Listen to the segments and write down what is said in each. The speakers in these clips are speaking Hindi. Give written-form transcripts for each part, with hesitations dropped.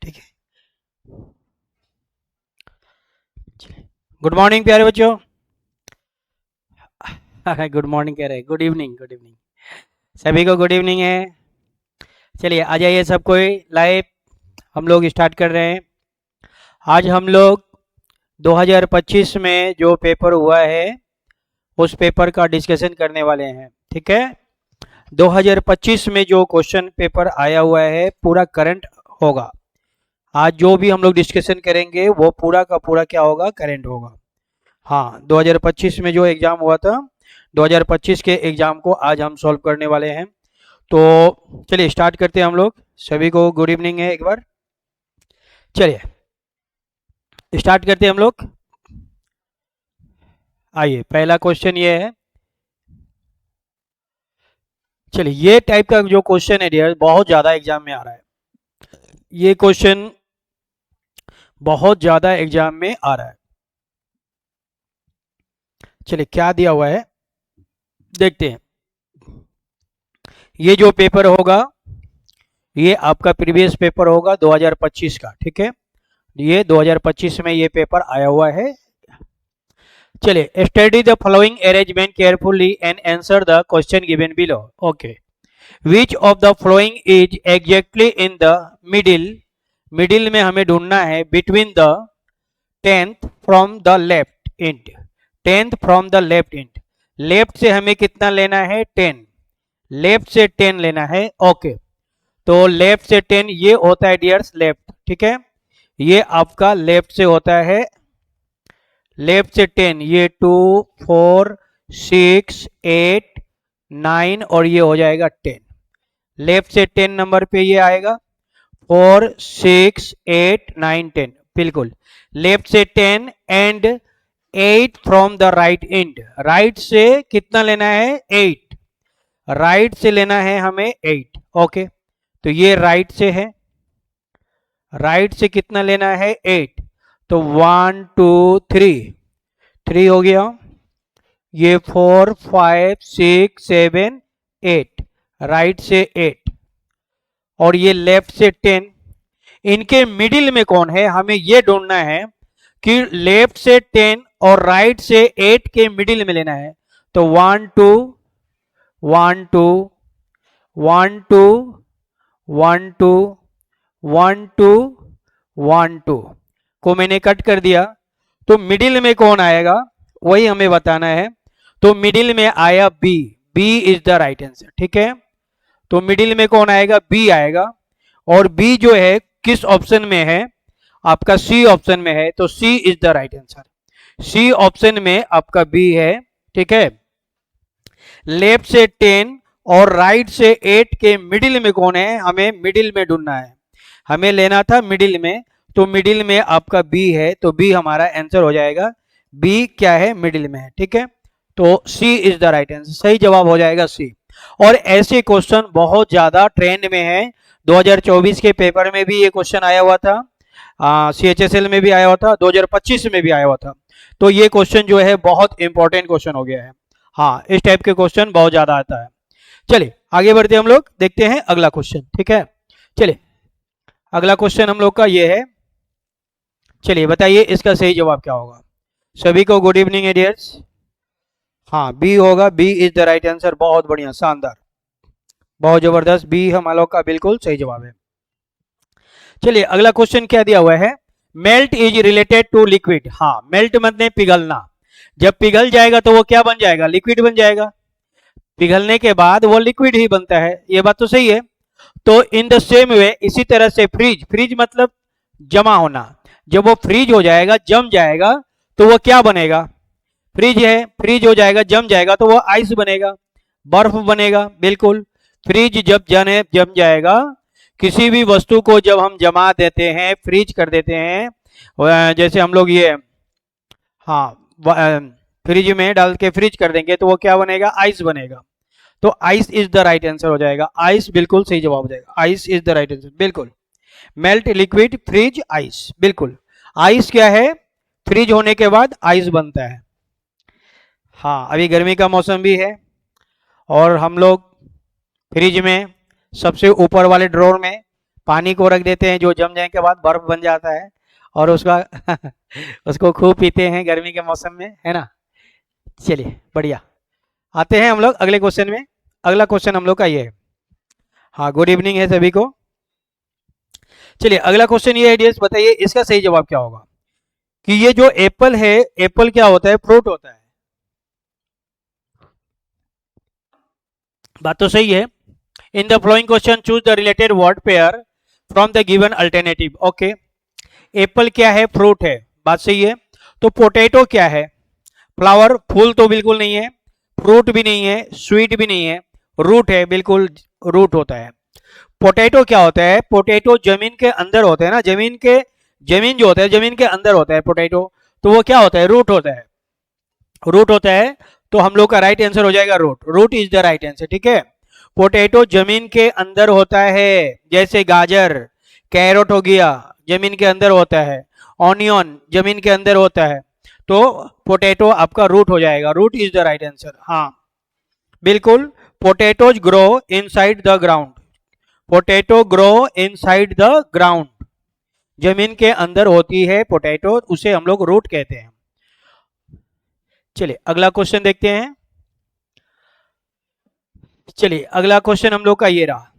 ठीक है। गुड मॉर्निंग प्यारे बच्चों। गुड मॉर्निंग कह रहे, गुड इवनिंग, गुड इवनिंग सभी को, गुड इवनिंग है। चलिए आ जाइए सब कोई, लाइव हम लोग स्टार्ट कर रहे हैं। आज हम लोग 2025 में जो पेपर हुआ है उस पेपर का डिस्कशन करने वाले हैं। ठीक है, 2025 में जो क्वेश्चन पेपर आया हुआ है पूरा करंट होगा। आज जो भी हम लोग डिस्कशन करेंगे वो पूरा का पूरा क्या होगा, करंट होगा। हाँ, 2025 में जो एग्जाम हुआ था 2025 के एग्जाम को आज हम सॉल्व करने वाले हैं। तो चलिए स्टार्ट करते हैं हम लोग। सभी को गुड इवनिंग है एक बार। चलिए स्टार्ट करते हैं हम लोग। आइए, पहला क्वेश्चन ये है। चलिए, ये टाइप का जो क्वेश्चन है डियर बहुत ज्यादा एग्जाम में आ रहा है। ये क्वेश्चन बहुत ज्यादा एग्जाम में आ रहा है। चलिए क्या दिया हुआ है देखते हैं। ये जो पेपर होगा ये आपका प्रीवियस पेपर होगा 2025 का। ठीक है, ये 2025 में ये पेपर आया हुआ है। चलिए, study the following arrangement carefully and answer the question given below. Okay, which of the following is exactly in the middle. Middle में हमें ढूंढना है between the 10th from the left and. 10th from the left and, left से हमें कितना लेना है 10, लेफ्ट से 10 लेना है। ओके, तो लेफ्ट से 10 ये होता है डियर्स लेफ्ट। ठीक है, ये आपका लेफ्ट से होता है, लेफ्ट से 10, ये 2 4 6 8 9 और ये हो जाएगा 10। लेफ्ट से 10 नंबर पे ये आएगा 4 6 8 9 10, बिल्कुल लेफ्ट से 10 and 8 from the right and. Right से कितना लेना है 8, राइट से लेना है हमें 8। ओके, तो ये राइट से है, राइट से कितना लेना है 8, तो 1 2 3 हो गया। ये 4 5 6 7 8, राइट से 8 और ये लेफ्ट से 10। इनके मिडिल में कौन है हमें ये ढूंढना है कि लेफ्ट से 10 और राइट से 8 के मिडिल में लेना है। तो 1 2 1 2 1 2 1 2 1 2 1 2 को मैंने कट कर दिया। तो मिडिल में कौन आएगा वही हमें बताना है। तो मिडिल में आया B, B is the right answer. ठीक है, तो मिडिल में कौन आएगा, बी आएगा। और बी जो है किस ऑप्शन में है, आपका सी ऑप्शन में है, तो C is the right answer. C option में आपका बी है। ठीक है, लेफ्ट से 10 और राइट से 8 के मिडिल में कौन है, हमें मिडिल में ढूंढना है, हमें लेना था मिडिल में। तो मिडिल में आपका बी है, तो बी हमारा आंसर हो जाएगा। बी क्या है, मिडिल में है। ठीक है, तो C is the right answer, सही जवाब हो जाएगा सी। और ऐसे क्वेश्चन बहुत ज्यादा ट्रेंड में है। 2024 के पेपर में भी ये क्वेश्चन आया हुआ था, CHSL में भी आया हुआ था, 2025 में भी आया हुआ था। तो ये क्वेश्चन जो है बहुत इंपॉर्टेंट क्वेश्चन हो गया है। हाँ, इस टाइप के क्वेश्चन बहुत ज्यादा आता है। चलिए आगे बढ़ते हम लोग, देखते हैं अगला क्वेश्चन। ठीक है, चलिए अगला क्वेश्चन हम लोग का ये है। चलिए बताइए इसका सही जवाब क्या होगा। सभी को गुड इवनिंग डियर्स। हाँ, बी होगा, B is the right answer. बहुत बढ़िया, शानदार, बहुत जबरदस्त, बी हम लोग का बिल्कुल सही जवाब है। चलिए अगला क्वेश्चन क्या दिया हुआ है, melt is related to liquid. हाँ, मेल्ट मतलब पिघलना, जब पिघल जाएगा तो वो क्या बन जाएगा, लिक्विड बन जाएगा। पिघलने के बाद वो लिक्विड ही बनता है, ये बात तो सही है। तो इन द सेम वे, इसी तरह से फ्रीज, फ्रीज मतलब जमा होना, जब वो फ्रीज हो जाएगा, जम जाएगा, तो वो क्या बनेगा, फ्रीज है, फ्रीज हो जाएगा, जम जाएगा, तो वो आइस बनेगा, बर्फ बनेगा। बिल्कुल, फ्रीज जब जम जाएगा, किसी भी वस्तु को जब हम जमा देते हैं, फ्रीज कर देते हैं, जैसे हम लोग ये हाँ फ्रिज में डाल के फ्रीज कर देंगे, तो वो क्या बनेगा, आइस बनेगा। तो ice is the right answer हो जाएगा। आइस बिल्कुल सही जवाब हो जाएगा, ice is the right answer. बिल्कुल, मेल्ट लिक्विड फ्रीज आइस, बिल्कुल। आइस क्या है, फ्रीज होने के बाद आइस बनता है। हाँ, अभी गर्मी का मौसम भी है और हम लोग फ्रिज में सबसे ऊपर वाले ड्रॉर में पानी को रख देते हैं, जो जम जाने के बाद बर्फ बन जाता है और उसका उसको खूब पीते हैं गर्मी के मौसम में, है ना। चलिए बढ़िया, आते हैं हम लोग अगले क्वेश्चन में। अगला क्वेश्चन हम लोग का ये है। हाँ, गुड इवनिंग है सभी को। चलिए अगला क्वेश्चन ये है डियर्स, बताइए इसका सही जवाब क्या होगा। कि ये जो एप्पल है, एप्पल क्या होता है, फ्रूट होता है। बात तो सही है। In the flowing question choose the related word pair from the given alternative. Okay, Apple क्या है, फ्रूट है, बात सही है। तो पोटैटो क्या है, फ्लावर, फूल तो बिल्कुल नहीं है, फ्रूट भी नहीं है, स्वीट भी नहीं है, रूट है, बिल्कुल रूट होता है। पोटैटो क्या होता है, पोटैटो जमीन के अंदर होता है ना, जमीन जो होता है जमीन के अंदर होता है पोटैटो, तो वो क्या होता है, रूट होता है, रूट होता है। तो हम लोग का राइट आंसर हो जाएगा root, root is the right answer, ठीक है। पोटैटो जमीन के अंदर होता है, जैसे गाजर, कैरोट हो गया, जमीन के अंदर होता है, ऑनियन जमीन के अंदर होता है, तो पोटैटो आपका रूट हो जाएगा, root is the right answer. हाँ बिल्कुल, potatoes grow inside the ground, potato grow inside the ground, जमीन के अंदर होती है पोटैटो, उसे हम लोग रूट कहते हैं। चलिए अगला क्वेश्चन देखते हैं। चलिए अगला क्वेश्चन हम लोग का ये रहा,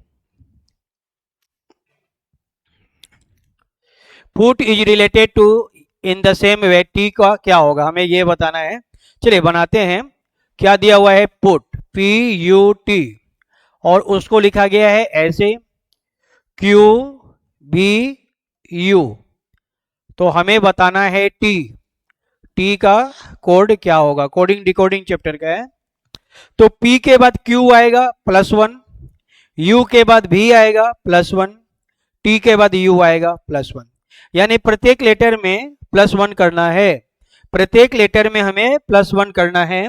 food is related to in the same way, tea का क्या होगा, हमें ये बताना है। चलिए बनाते हैं। क्या दिया हुआ है, पुट, PUT, और उसको लिखा गया है ऐसे QBU, तो हमें बताना है टी, टी का कोड क्या होगा, कोडिंग डिकोडिंग चैप्टर का है। तो P के बाद Q आएगा +1, U के बाद V आएगा +1, T के बाद U आएगा +1, यानी प्रत्येक लेटर में +1 करना है, प्रत्येक लेटर में हमें +1 करना है।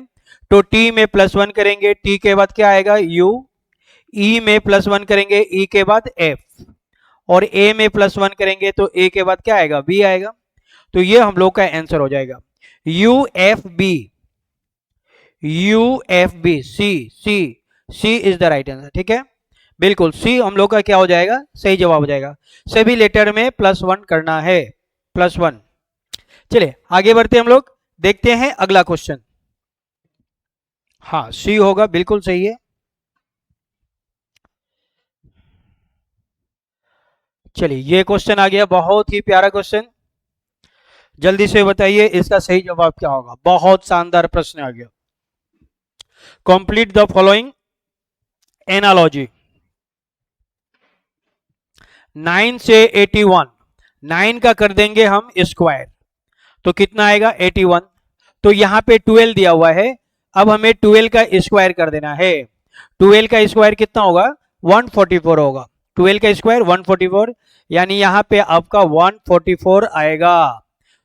तो T में +1 करेंगे, T के बाद क्या आएगा U, E में +1 करेंगे, E के बाद F, और A में +1 करेंगे तो A के बाद क्या आएगा, B आएगा। तो ये हम लोग का आंसर हो जाएगा UFB, UFB, C is the right answer, ठीक है। बिल्कुल C हम लोग का क्या हो जाएगा, सही जवाब हो जाएगा। सभी लेटर में +1 करना है, +1। चलिए आगे बढ़ते हम लोग, देखते हैं अगला क्वेश्चन। हाँ C होगा, बिल्कुल सही है। चलिए ये क्वेश्चन आ गया, बहुत ही प्यारा क्वेश्चन, जल्दी से बताइए इसका सही जवाब क्या होगा। बहुत शानदार प्रश्न आ गया। Complete the following analogy. 9 से 81, 9 का कर देंगे हम स्क्वायर, तो कितना आएगा 81। तो यहाँ पे 12 दिया हुआ है, अब हमें 12 का स्क्वायर कर देना है। 12 का स्क्वायर कितना होगा, 144 होगा, 12 का स्क्वायर 144, यानी यहाँ पे आपका 144 आएगा।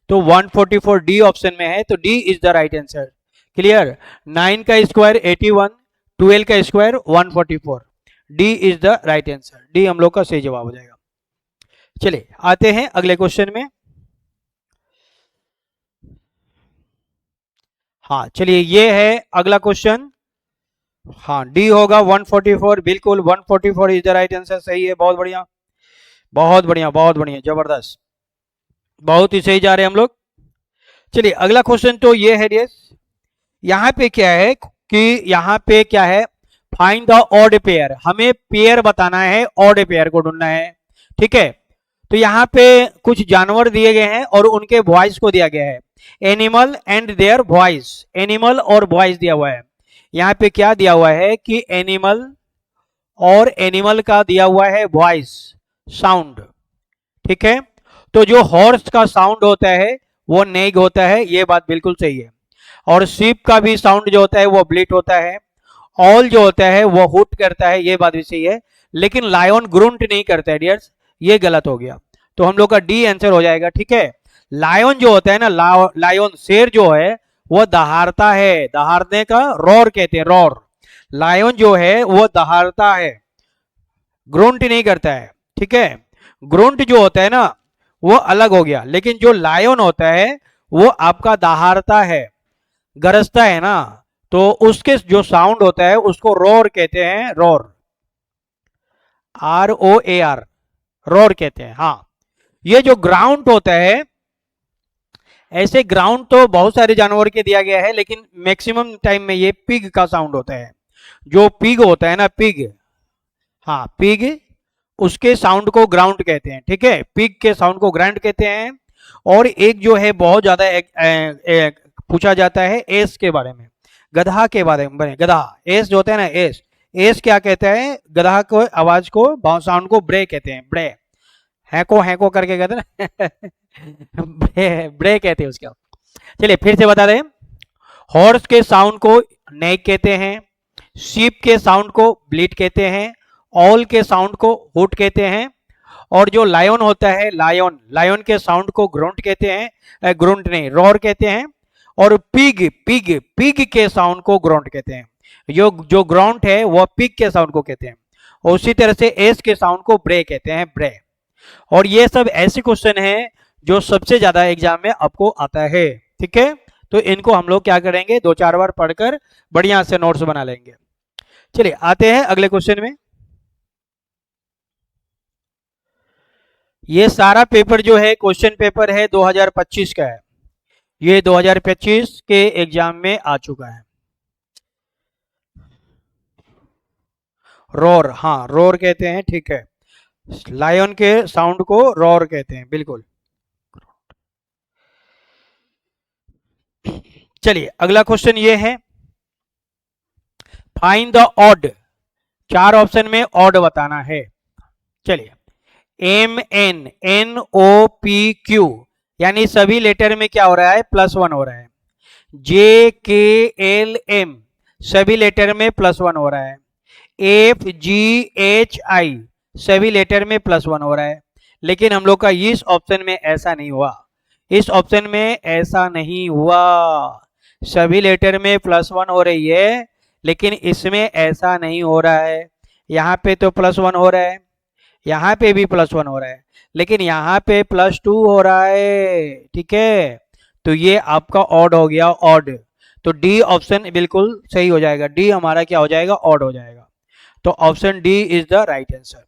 तो 144 डी ऑप्शन में है, तो D is the right answer. Clear, 9 का स्क्वायर 81, 12 का square 144, D is the right answer, D हम लोग का सही जवाब हो जाएगा। चलिए आते हैं अगले क्वेश्चन में। हाँ चलिए ये है अगला क्वेश्चन। हाँ डी होगा 144, बिल्कुल 144 इज द राइट आंसर, सही है, बहुत बढ़िया, बहुत बढ़िया, बहुत बढ़िया, जबरदस्त, बहुत ही सही जा रहे हैं हम लोग। चलिए अगला क्वेश्चन तो ये है डियर्स, यहाँ पे क्या है कि यहाँ पे क्या है, फाइंड द ऑड पेयर, हमें पेयर बताना है, ऑड पेयर को ढूंढना है, ठीक है। तो यहाँ पे कुछ जानवर दिए गए हैं और उनके वॉइस को दिया गया है, animal and their voice, animal और वॉइस दिया हुआ है। यहाँ पे क्या दिया हुआ है कि एनिमल और एनिमल का दिया हुआ है वॉइस, साउंड, ठीक है। तो जो हॉर्स का साउंड होता है वो नेग होता है, ये बात बिल्कुल सही है। और शीप का भी साउंड जो होता है वो ब्लीट होता है, ऑल जो होता है वो हुट करता है, ये बात भी सही है। लेकिन लायन ग्रुंट नहीं करता है डियर्स, ये गलत हो गया, तो हम लोग का डी आंसर हो जाएगा, ठीक है। लायन जो होता है ना, लायन शेर जो है वो दहाड़ता है, दहाड़ने का रॉर कहते हैं, रॉर। लायन जो है वो दहाड़ता है, ग्रुंट नहीं करता है, ठीक है। ग्रुंट जो होता है ना वो अलग हो गया, लेकिन जो लायन होता है वो आपका दहाड़ता है, गरजता है ना, तो उसके जो साउंड होता है उसको रोर कहते हैं, रोर, ROAR, रोर कहते हैं। हाँ, ये जो ग्राउंड होता है, ऐसे ग्राउंड तो बहुत सारे जानवर के दिया गया है, लेकिन मैक्सिमम टाइम में ये पिग का साउंड होता है। जो पिग होता है ना, पिग, हाँ पिग, उसके साउंड को ग्राउंड कहते हैं। ठीक है, पिग के साउंड को ग्राउंड कहते हैं। और एक जो है बहुत ज्यादा पूछा जाता है एस के बारे में, गधा के बारे में। गधा, एस जो होता है ना, एस, एस क्या कहता है? गधा को आवाज को, साउंड को ब्रे कहते हैं। ब्रे, हैको करके कहते हैं ना ब्रे कहते हैं उसका। चलिए फिर से बता दें, हॉर्स के साउंड को नेक कहते हैं, शीप के साउंड को ब्लीट कहते हैं, ऑल के साउंड को हुट कहते हैं, और जो लायन होता है, लायन, लायन के साउंड को ग्रोंट कहते हैं, ग्रोंट नहीं, रोर कहते हैं। और पिग, पिग, पिग के साउंड को ग्रोंट कहते हैं। जो ग्राउंड है वह पिग के साउंड को कहते हैं। और उसी तरह से एस के साउंड को ब्रे कहते हैं, ब्रे। और ये सब ऐसे क्वेश्चन हैं जो सबसे ज्यादा एग्जाम में आपको आता है। ठीक है, तो इनको हम लोग क्या करेंगे, 2-4 बार पढ़कर बढ़िया से नोट्स बना लेंगे। चलिए आते हैं अगले क्वेश्चन में। ये सारा पेपर जो है क्वेश्चन पेपर है 2025 का है। ये 2025 के एग्जाम में आ चुका है। रोर, हाँ रोर कहते हैं। ठीक है, लायन के साउंड को रोर कहते हैं, बिल्कुल। चलिए अगला क्वेश्चन ये है, फाइंड द ऑड। 4 ऑप्शन में ऑड बताना है। चलिए, M N N O P Q, यानी सभी लेटर में क्या हो रहा है, +1 हो रहा है। जे के एल एम, सभी लेटर में +1 हो रहा है। एफ जी एच आई, सभी लेटर में +1 हो रहा है। लेकिन हम लोग का इस ऑप्शन में ऐसा नहीं हुआ। इस ऑप्शन में ऐसा नहीं हुआ, सभी लेटर में +1 हो रही है, लेकिन इसमें ऐसा नहीं हो रहा है। यहाँ पे तो +1 हो रहा है, यहाँ पे भी +1 हो रहा है, लेकिन यहाँ पे +2 हो रहा है। ठीक है, तो ये आपका ऑड हो गया, ऑड। तो डी ऑप्शन बिल्कुल सही हो जाएगा। डी हमारा क्या हो जाएगा, ऑड हो जाएगा। तो option D is the right answer.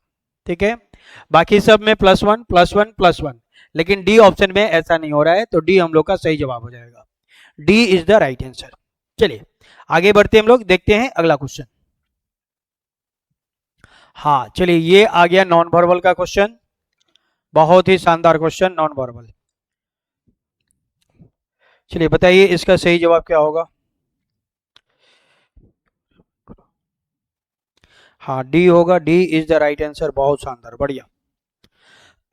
ठीक है, बाकी सब में +1 +1 +1, लेकिन डी ऑप्शन में ऐसा नहीं हो रहा है, तो डी हम लोग का सही जवाब हो जाएगा। D is the right answer. चलिए आगे बढ़ते हम लोग, देखते हैं अगला क्वेश्चन। हाँ चलिए, ये आ गया नॉन वर्बल का क्वेश्चन, बहुत ही शानदार क्वेश्चन, नॉन वर्बल। चलिए बताइए इसका सही जवाब क्या होगा। हाँ डी होगा, D is the right answer. बहुत शानदार, बढ़िया।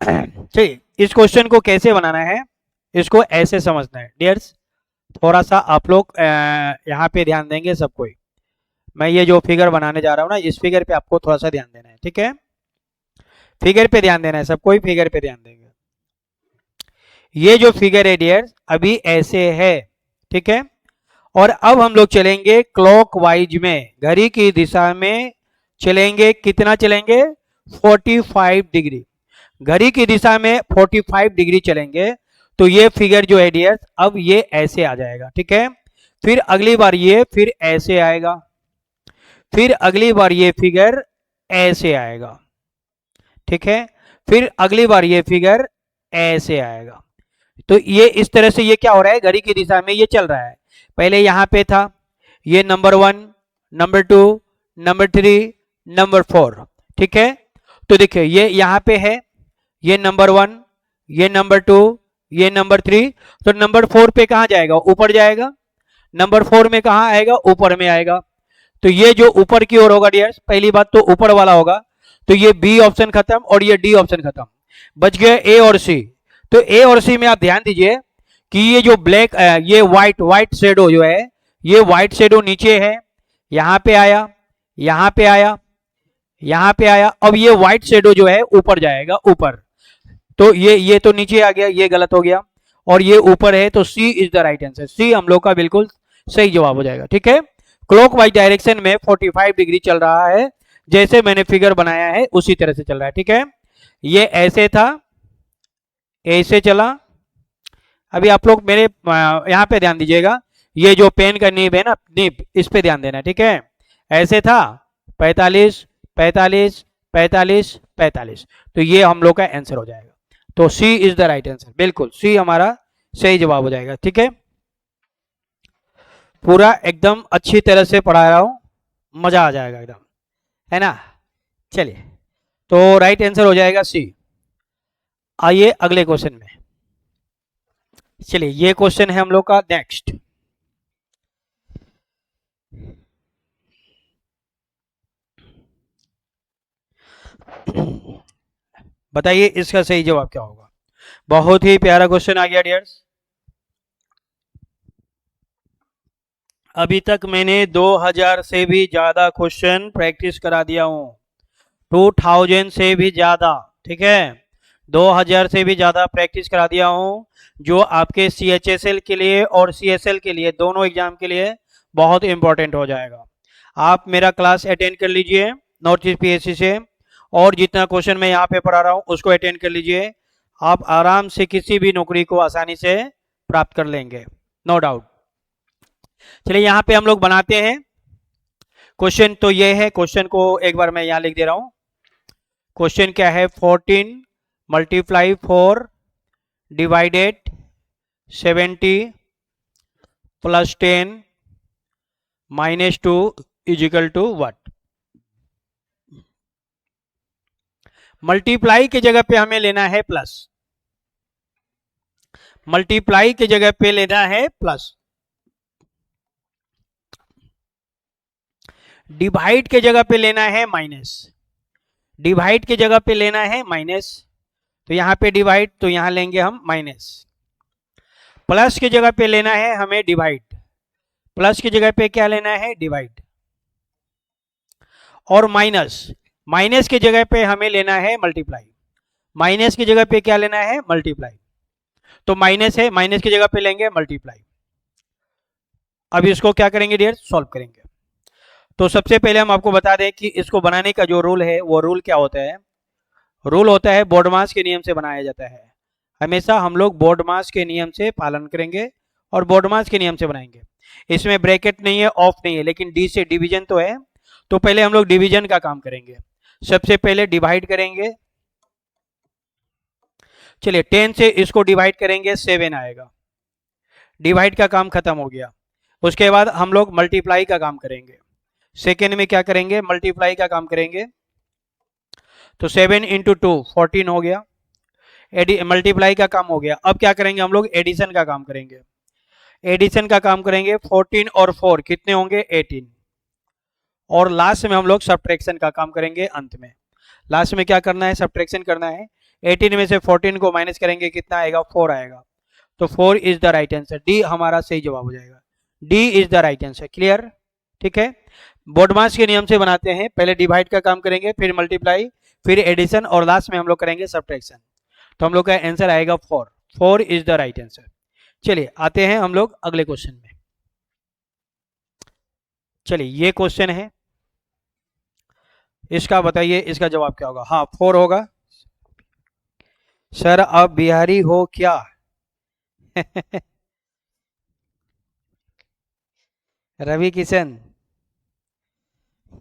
चलिए इस क्वेश्चन को कैसे बनाना है, इसको ऐसे समझना है डियर्स। थोड़ा सा आप लोग यहाँ पे ध्यान देंगे सब कोई। मैं ये जो फिगर बनाने जा रहा हूँ ना, इस फिगर पे आपको थोड़ा सा ध्यान देना है। ठीक है, फिगर पे ध्यान देना है सब कोई, फिगर पे ध्यान देंगे। ये जो फिगर है डियर्स, अभी ऐसे है। ठीक है, और अब हम लोग चलेंगे क्लॉकवाइज में, घड़ी की दिशा में चलेंगे। कितना चलेंगे, 45 डिग्री। घड़ी की दिशा में 45 डिग्री चलेंगे, तो ये फिगर जो है डियर्स, अब ये ऐसे आ जाएगा। ठीक है, फिर अगली बार ये फिर ऐसे आएगा, फिर अगली बार ये फिगर ऐसे आएगा। ठीक है, फिर अगली बार ये फिगर ऐसे आएगा। तो ये इस तरह से ये क्या हो रहा है, घड़ी की दिशा में ये चल रहा है। पहले यहां पे था, ये नंबर 1, नंबर 2, नंबर 3, नंबर 4। ठीक है, तो देखिए ये यहां पे है, ये नंबर 1, ये नंबर 2, ये नंबर 3। तो नंबर 4 पे कहां जाएगा, ऊपर जाएगा। नंबर 4 में कहां आएगा, ऊपर में आएगा। तो ये जो ऊपर की ओर होगा डियर्स, पहली बात तो ऊपर वाला होगा। तो ये बी ऑप्शन खत्म और ये डी ऑप्शन खत्म, बच गए ए और सी। तो ए और सी में आप ध्यान दीजिए कि ये जो ब्लैक, ये व्हाइट शेडो जो है, ये व्हाइट शेडो नीचे है, यहां पे आया, यहां पे आया, यहां पे आया। अब ये व्हाइट शेडो जो है ऊपर जाएगा, ऊपर। तो ये तो नीचे आ गया, ये गलत हो गया, और ये ऊपर है। तो C is the right answer. सी हम लोग का बिल्कुल सही जवाब हो जाएगा। ठीक है, क्लॉकवाइज डायरेक्शन में 45 डिग्री चल रहा है, जैसे मैंने फिगर बनाया है उसी तरह से चल रहा है। ठीक है, ये ऐसे था, ऐसे चला। अभी आप लोग मेरे यहाँ पे ध्यान दीजिएगा, ये जो पेन का नीब है ना, नीब, इस पे ध्यान देना। ठीक है, ऐसे था 45, 45, 45 45, तो ये हम लोग का आंसर हो जाएगा। तो C is the right answer, बिल्कुल सी हमारा सही जवाब हो जाएगा। ठीक है, पूरा एकदम अच्छी तरह से पढ़ा रहा हूं, मजा आ जाएगा एकदम, है ना। चलिए, तो राइट आंसर हो जाएगा सी। आइए अगले क्वेश्चन में। चलिए, ये क्वेश्चन है हम लोग का नेक्स्ट। बताइए इसका सही जवाब क्या होगा। बहुत ही प्यारा क्वेश्चन आ गया डियर्स। अभी तक मैंने 2000 से भी ज्यादा क्वेश्चन प्रैक्टिस करा दिया हूं, 2000 से भी ज्यादा। ठीक है, 2000 से भी ज्यादा प्रैक्टिस करा दिया हूं, जो आपके CHSL के लिए और CSL के लिए, दोनों एग्जाम के लिए बहुत इंपॉर्टेंट हो जाएगा। आप मेरा क्लास अटेंड कर लीजिए नॉर्थ ईस्ट PSC से, और जितना क्वेश्चन मैं यहाँ पे पढ़ा रहा हूँ उसको अटेंड कर लीजिए। आप आराम से किसी भी नौकरी को आसानी से प्राप्त कर लेंगे, नो डाउट। चलिए, यहाँ पे हम लोग बनाते हैं क्वेश्चन। तो ये है क्वेश्चन, को एक बार मैं यहाँ लिख दे रहा हूँ। क्वेश्चन क्या है, 14 multiply 4 divided 70 plus 10 minus 2 is equal to what. Multiply की जगह पे हमें लेना है प्लस, मल्टीप्लाई की जगह पे लेना है प्लस, डिवाइड के जगह पे लेना है माइनस, डिवाइड के जगह पे लेना है माइनस, तो यहां पे डिवाइड, तो यहां लेंगे हम माइनस। प्लस की जगह पे लेना है हमें डिवाइड, प्लस की जगह पे क्या लेना है, डिवाइड। और माइनस, माइनस की जगह पे हमें लेना है मल्टीप्लाई, माइनस की जगह पे क्या लेना है, मल्टीप्लाई। तो माइनस है, माइनस की जगह पे लेंगे मल्टीप्लाई। अब इसको क्या करेंगे डियर, सॉल्व करेंगे। तो सबसे पहले हम आपको बता दें कि इसको बनाने का जो रूल है, वो रूल क्या होता है। रूल होता है बोर्डमास के नियम से बनाया जाता है। हमेशा हम लोग बोर्डमास के नियम से पालन करेंगे और बोर्डमास के नियम से बनाएंगे। इसमें ब्रैकेट नहीं है, ऑफ नहीं है, लेकिन डी से डिवीजन तो है। तो पहले हम लोग डिवीजन का काम करेंगे। सबसे पहले डिवाइड करेंगे। चलिए, 10 से इसको डिवाइड करेंगे, 7 आएगा। डिवाइड का काम खत्म हो गया। उसके बाद हम लोग मल्टीप्लाई का काम करेंगे। सेकेंड में क्या करेंगे, मल्टीप्लाई का काम करेंगे। तो 7 इंटू 2 14 हो गया, मल्टीप्लाई का काम हो गया। अब क्या करेंगे, हम लोग एडिशन का काम करेंगे। एडिशन का काम करेंगे, 14 और 4 कितने होंगे, 18। और लास्ट में हम लोग सब्ट्रैक्शन का काम करेंगे। अंत में लास्ट में क्या करना है, सब्ट्रैक्शन करना है। 18 में से 14 को माइनस करेंगे, कितना आएगा, 4 आएगा। तो 4 is the right answer, D हमारा सही जवाब हो जाएगा। D is the right answer, clear. ठीक है, बोर्डमास के नियम से बनाते हैं। पहले डिवाइड का काम करेंगे, फिर मल्टीप्लाई, फिर एडिशन, और लास्ट में हम लोग करेंगे सब्ट्रैक्शन। तो हम लोग का आंसर आएगा 4। 4 इज द राइट आंसर। चलिए, आते हैं हम लोग अगले क्वेश्चन में। चलिए, ये क्वेश्चन है, इसका बताइए इसका जवाब क्या होगा। हाँ, 4 होगा। सर आप बिहारी हो क्या? रवि किशन,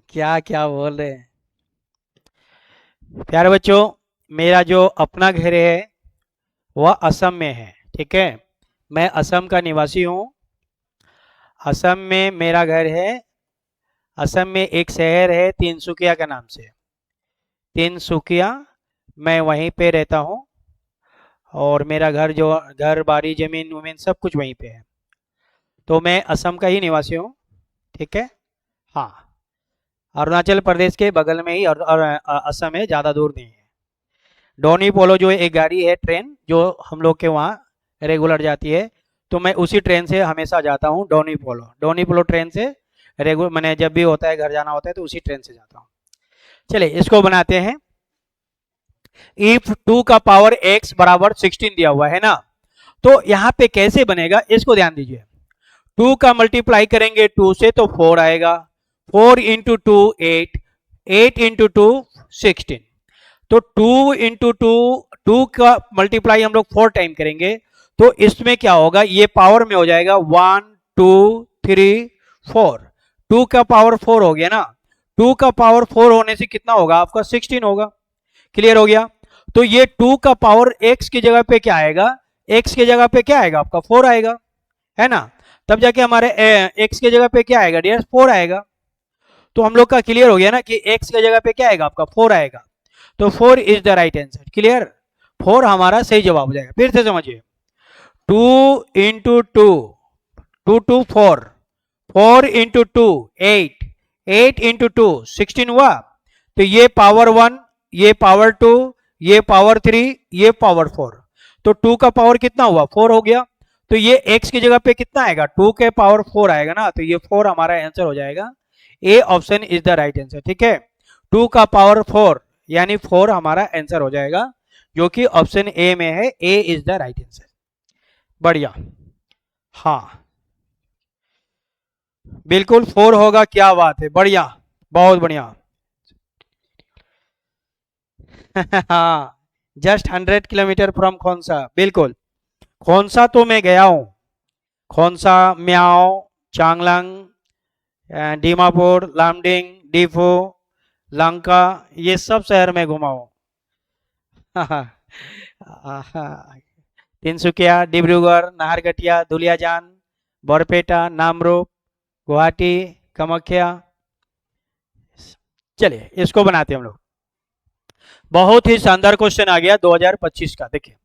क्या क्या बोल रहे हैं। प्यारे बच्चों, मेरा जो अपना घर है वह असम में है। ठीक है, मैं असम का निवासी हूँ। असम में मेरा घर है। असम में एक शहर है तिनसुकिया के नाम से, तिनसुकिया, मैं वहीं पे रहता हूँ। और मेरा घर, जो घर बाड़ी जमीन वमीन सब कुछ वहीं पे है। तो मैं असम का ही निवासी हूँ। ठीक है, हाँ, अरुणाचल प्रदेश के बगल में ही और असम है, ज़्यादा दूर नहीं है। डोनी पोलो जो एक गाड़ी है, ट्रेन जो हम लोग के वहाँ रेगुलर जाती है, तो मैं उसी ट्रेन से हमेशा जाता हूँ। डोनी पोलो ट्रेन से रेगुलर, मैंने जब भी होता है घर जाना होता है तो उसी ट्रेन से जाता हूँ। चलिए, इसको बनाते हैं। इफ 2 का पावर x बराबर 16 दिया हुआ है ना, तो यहाँ पे कैसे बनेगा इसको ध्यान दीजिए। 2 का मल्टीप्लाई करेंगे 2 से तो 4 आएगा, 4 इंटू 2 8, 8 इंटू 2 16। तो 2 इंटू 2 का मल्टीप्लाई हम लोग 4 टाइम करेंगे, तो इसमें क्या होगा, ये पावर में हो जाएगा 1 2 3 4। 2 का पावर 4 हो गया ना, 2 का पावर 4 होने से कितना होगा आपका 16 होगा। क्लियर हो गया। तो ये 2 का पावर x की जगह पे क्या आएगा, x की जगह पे क्या आएगा आपका 4 आएगा, है ना। तब जाके हमारे x की जगह पे क्या आएगा डियर 4 आएगा। तो हम लोग का क्लियर हो गया ना कि x की जगह पे क्या आएगा आपका 4 आएगा। तो 4 is the right answer. Clear, 4 हमारा सही जवाब हो जाएगा। फिर से समझिए, 2 इंटू 2, 2 2 4, 4 इंटू 2 8, 8 इंटू 2 16 हुआ। तो ये पावर 1, ये पावर 2, ये पावर 3, ये पावर 4। तो 2 का पावर कितना हुआ 4 हो गया। तो ये x की जगह पे कितना आएगा 2 के पावर 4 आएगा ना। तो ये 4 हमारा आंसर हो जाएगा। A option is the right answer. ठीक है, 2 का पावर 4 यानी 4 हमारा आंसर हो जाएगा, जो कि ऑप्शन ए में है। ए इज द राइट आंसर। बढ़िया, हाँ बिल्कुल 4 होगा। क्या बात है, बढ़िया, बहुत बढ़िया। हाँ, जस्ट 100 किलोमीटर फ्रॉम खोंसा। बिल्कुल, खोंसा तो मैं गया हूँ। खोंसा, म्याओ, चांगलांग, दीमापुर, लामडिंग, डीफू, लंका, ये सब शहर में घुमा हूँ। तिनसुकिया, डिब्रूगढ़, नाहरकटिया, दुलियाजान, बरपेटा, नामरूप, गुवाहाटी, कामाख्या। चलिए इसको बनाते हैं हम लोग। बहुत ही शानदार क्वेश्चन आ गया 2025 का। देखिए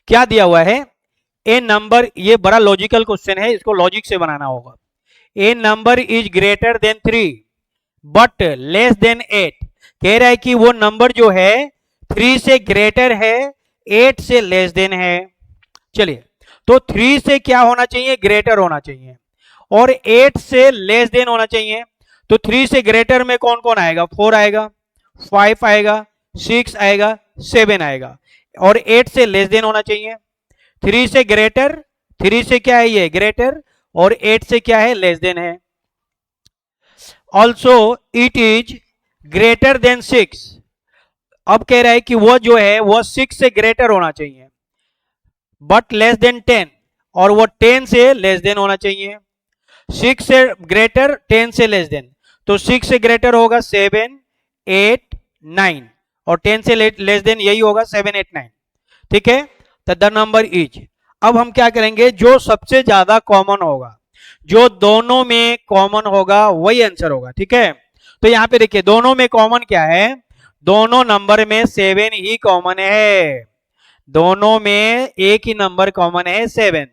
क्या दिया हुआ है, ए नंबर, ये बड़ा लॉजिकल क्वेश्चन है, इसको लॉजिक से बनाना होगा। A number is greater than 3 but less than 8। कह रहा है कि वो नंबर जो है 3 से ग्रेटर है, 8 से लेस देन है। चलिए, तो 3 से क्या होना चाहिए, ग्रेटर होना चाहिए, और 8 से लेस देन होना चाहिए। तो 3 से ग्रेटर में कौन कौन आएगा, 4 आएगा, 5 आएगा, 6 आएगा, 7 आएगा, और 8 से लेस देन होना चाहिए। 3 से ग्रेटर, 3 से क्या है ये ग्रेटर, और 8 से क्या है लेस देन है। Also it is greater then 6। अब कह रहा है कि वो जो है वो 6 से ग्रेटर होना चाहिए, बट लेस देन 10, और वो 10 से लेस देन होना चाहिए। 6 से ग्रेटर, 10 से लेस देन, तो 6 से ग्रेटर होगा 7 8 9, और 10 से लेस देन यही होगा 7 8 9। ठीक है, तो द नंबर इज, अब हम क्या करेंगे, जो सबसे ज्यादा कॉमन होगा, जो दोनों में कॉमन होगा वही आंसर होगा। ठीक है, तो यहां पे देखिए दोनों में कॉमन क्या है, दोनों नंबर में 7 ही कॉमन है, दोनों में एक ही नंबर कॉमन है 7।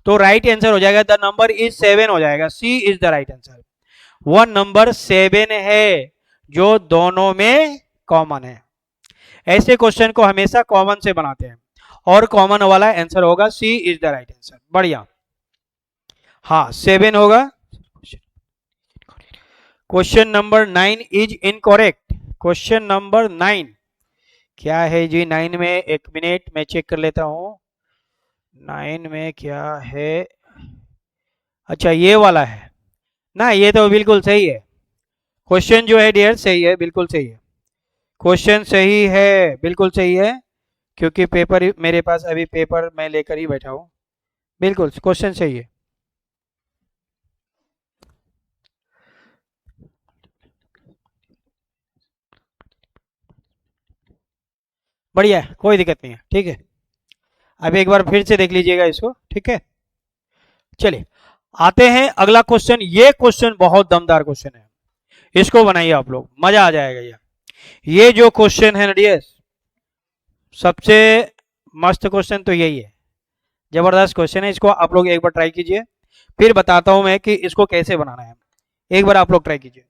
तो राइट आंसर हो जाएगा द नंबर इज 7 हो जाएगा। सी इज द राइट आंसर। वह नंबर 7 है जो दोनों में कॉमन है। ऐसे क्वेश्चन को हमेशा कॉमन से बनाते हैं, और कॉमन वाला आंसर होगा सी इज द राइट आंसर। बढ़िया, हाँ 7 होगा। Question number 9 is incorrect. Question number 9 क्या है जी, 9 में, एक मिनट मैं चेक कर लेता हूं 9 में क्या है। अच्छा ये वाला है ना, ये तो बिल्कुल सही है। क्वेश्चन जो है डियर सही है, बिल्कुल सही है, क्वेश्चन सही है, बिल्कुल सही है, क्योंकि पेपर मेरे पास अभी पेपर मैं लेकर ही बैठा हूं। बिल्कुल क्वेश्चन सही है। बढ़िया है, कोई दिक्कत नहीं है। ठीक है, अब एक बार फिर से देख लीजिएगा इसको। ठीक है, चलिए आते हैं अगला क्वेश्चन। ये क्वेश्चन बहुत दमदार क्वेश्चन है, इसको बनाइए आप लोग, मजा आ जाएगा यार। ये जो क्वेश्चन है डियर, सबसे मस्त क्वेश्चन तो यही है, जबरदस्त क्वेश्चन है। इसको आप लोग एक बार ट्राई कीजिए, फिर बताता हूं मैं कि इसको कैसे बनाना है। एक बार आप लोग ट्राई कीजिए।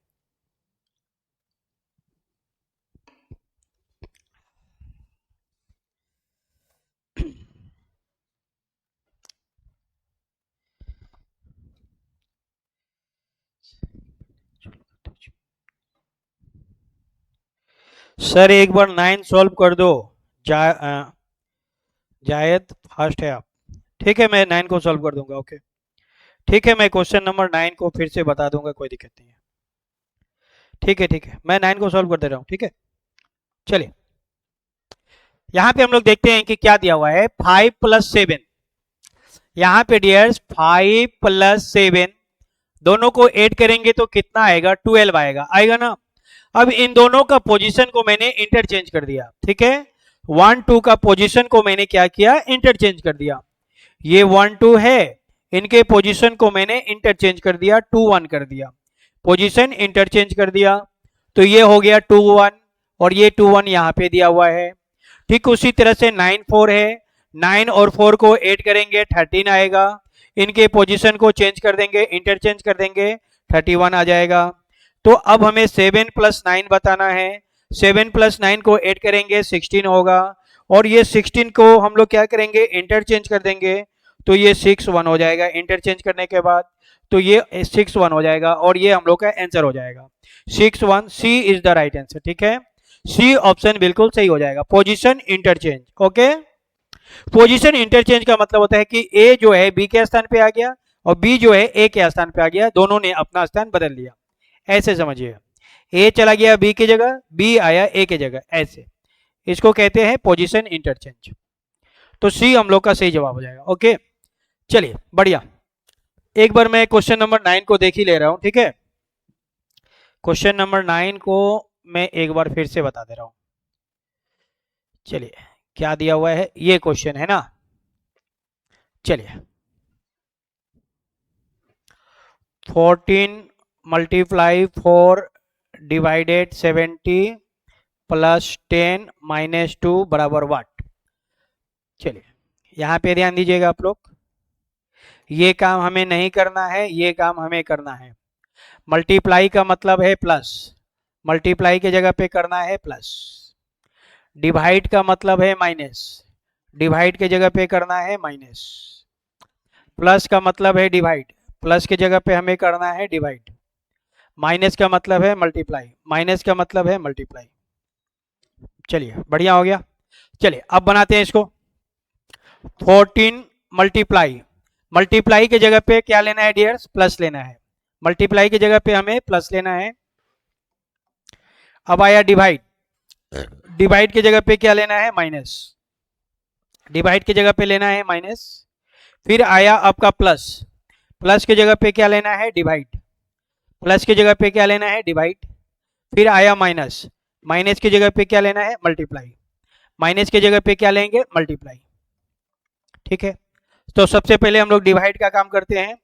सर एक बार 9 सॉल्व कर दो। जायद फास्ट है आप। ठीक है, मैं 9 को सॉल्व कर दूंगा। ओके ठीक है, मैं क्वेश्चन नंबर 9 को फिर से बता दूंगा, कोई दिक्कत नहीं है। ठीक है ठीक है, मैं 9 को सॉल्व कर दे रहा हूँ। ठीक है, चलिए यहाँ पे हम लोग देखते हैं कि क्या दिया हुआ है, 5 + 7। यहाँ पे डियर्स 5 + 7 दोनों को ऐड करेंगे तो कितना आएगा, 12 आएगा, आएगा ना। अब इन दोनों का पोजीशन को मैंने इंटरचेंज कर दिया, ठीक है। 1 2 का पोजीशन को मैंने क्या किया, इंटरचेंज कर दिया। ये 1 2 है, इनके पोजीशन को मैंने इंटरचेंज कर दिया, 2 1 कर दिया, पोजीशन इंटरचेंज कर दिया, तो ये हो गया 2 1 और ये 2 1 यहाँ पे दिया हुआ है। ठीक उसी तरह से 9 4 है, 9 और 4 को ऐड करेंगे 13 आएगा, इनके पोजीशन को चेंज कर देंगे, इंटरचेंज कर देंगे, 31 आ जाएगा। तो अब हमें 7 + 9 बताना है, 7 + 9 को ऐड करेंगे 16 होगा, और ये 16 को हम लोग क्या करेंगे, इंटरचेंज कर देंगे, तो ये 6 1 हो जाएगा इंटरचेंज करने के बाद, तो ये 6 1 हो जाएगा और ये हम लोग का आंसर हो जाएगा 6 1। सी इज द राइट आंसर, ठीक है, सी ऑप्शन बिल्कुल सही हो जाएगा, position interchange. Okay, position interchange का मतलब होता है कि ए जो है बी के स्थान पे आ गया और बी जो है ए के स्थान पे आ गया, दोनों ने अपना स्थान बदल लिया, ऐसे समझिए, ए चला गया बी की जगह, बी आया ए की जगह, ऐसे, इसको कहते हैं पोजीशन इंटरचेंज। तो सी हम लोग का सही जवाब हो जाएगा। ओके, चलिए बढ़िया, एक बार मैं क्वेश्चन नंबर 9 को देख ही ले रहा हूं, ठीक है। क्वेश्चन नंबर 9 को मैं एक बार फिर से बता दे रहा हूं। चलिए, क्या दिया हुआ है, ये क्वेश्चन है ना, चलिए 14 × 4 / 70 + 10 - 2 बराबर वाट। चलिए यहां पे ध्यान दीजिएगा आप लोग, ये काम हमें नहीं करना है, ये काम हमें करना है। मल्टीप्लाई का मतलब है प्लस, मल्टीप्लाई की जगह पे करना है प्लस, डिवाइड का मतलब है माइनस, डिवाइड की जगह पे करना है माइनस, प्लस का मतलब है डिवाइड, प्लस की जगह पे हमें करना है डिवाइड, माइनस का मतलब है मल्टीप्लाई, माइनस का मतलब है मल्टीप्लाई। चलिए बढ़िया हो गया, चलिए अब बनाते हैं इसको। 14 मल्टीप्लाई, मल्टीप्लाई की जगह पे क्या लेना है डियर्स, प्लस लेना है, मल्टीप्लाई की जगह पे हमें प्लस लेना है। अब आया डिवाइड, डिवाइड की जगह पे क्या लेना है, माइनस, डिवाइड की जगह पे लेना है माइनस। फिर आया आपका प्लस, प्लस की जगह पे क्या लेना है, डिवाइड, प्लस की जगह पे क्या लेना है, डिवाइड। फिर आया माइनस, माइनस की जगह पे क्या लेना है, मल्टीप्लाई, माइनस की जगह पे क्या लेंगे, मल्टीप्लाई, ठीक है। तो सबसे पहले हम लोग डिवाइड का काम करते हैं,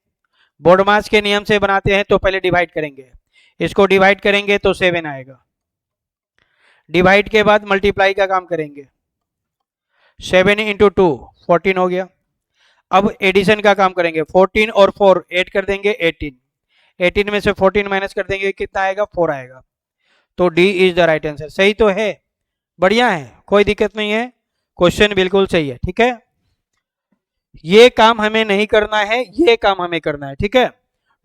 बोर्डमास के नियम से बनाते हैं, तो पहले डिवाइड करेंगे, इसको डिवाइड करेंगे तो 7 आएगा, डिवाइड के बाद मल्टीप्लाई का काम करेंगे, 7 × 2 14 हो गया। अब एडिशन का काम करेंगे, 14 और 4 ऐड कर देंगे 18, 18 में से 14 माइनस कर देंगे, कितना आएगा, 4 आएगा। तो D is the right answer, सही तो है, बढ़िया है, कोई दिक्कत नहीं है, क्वेश्चन बिल्कुल सही है, ठीक है। ये काम हमें नहीं करना है, ये काम हमें करना है, ठीक है।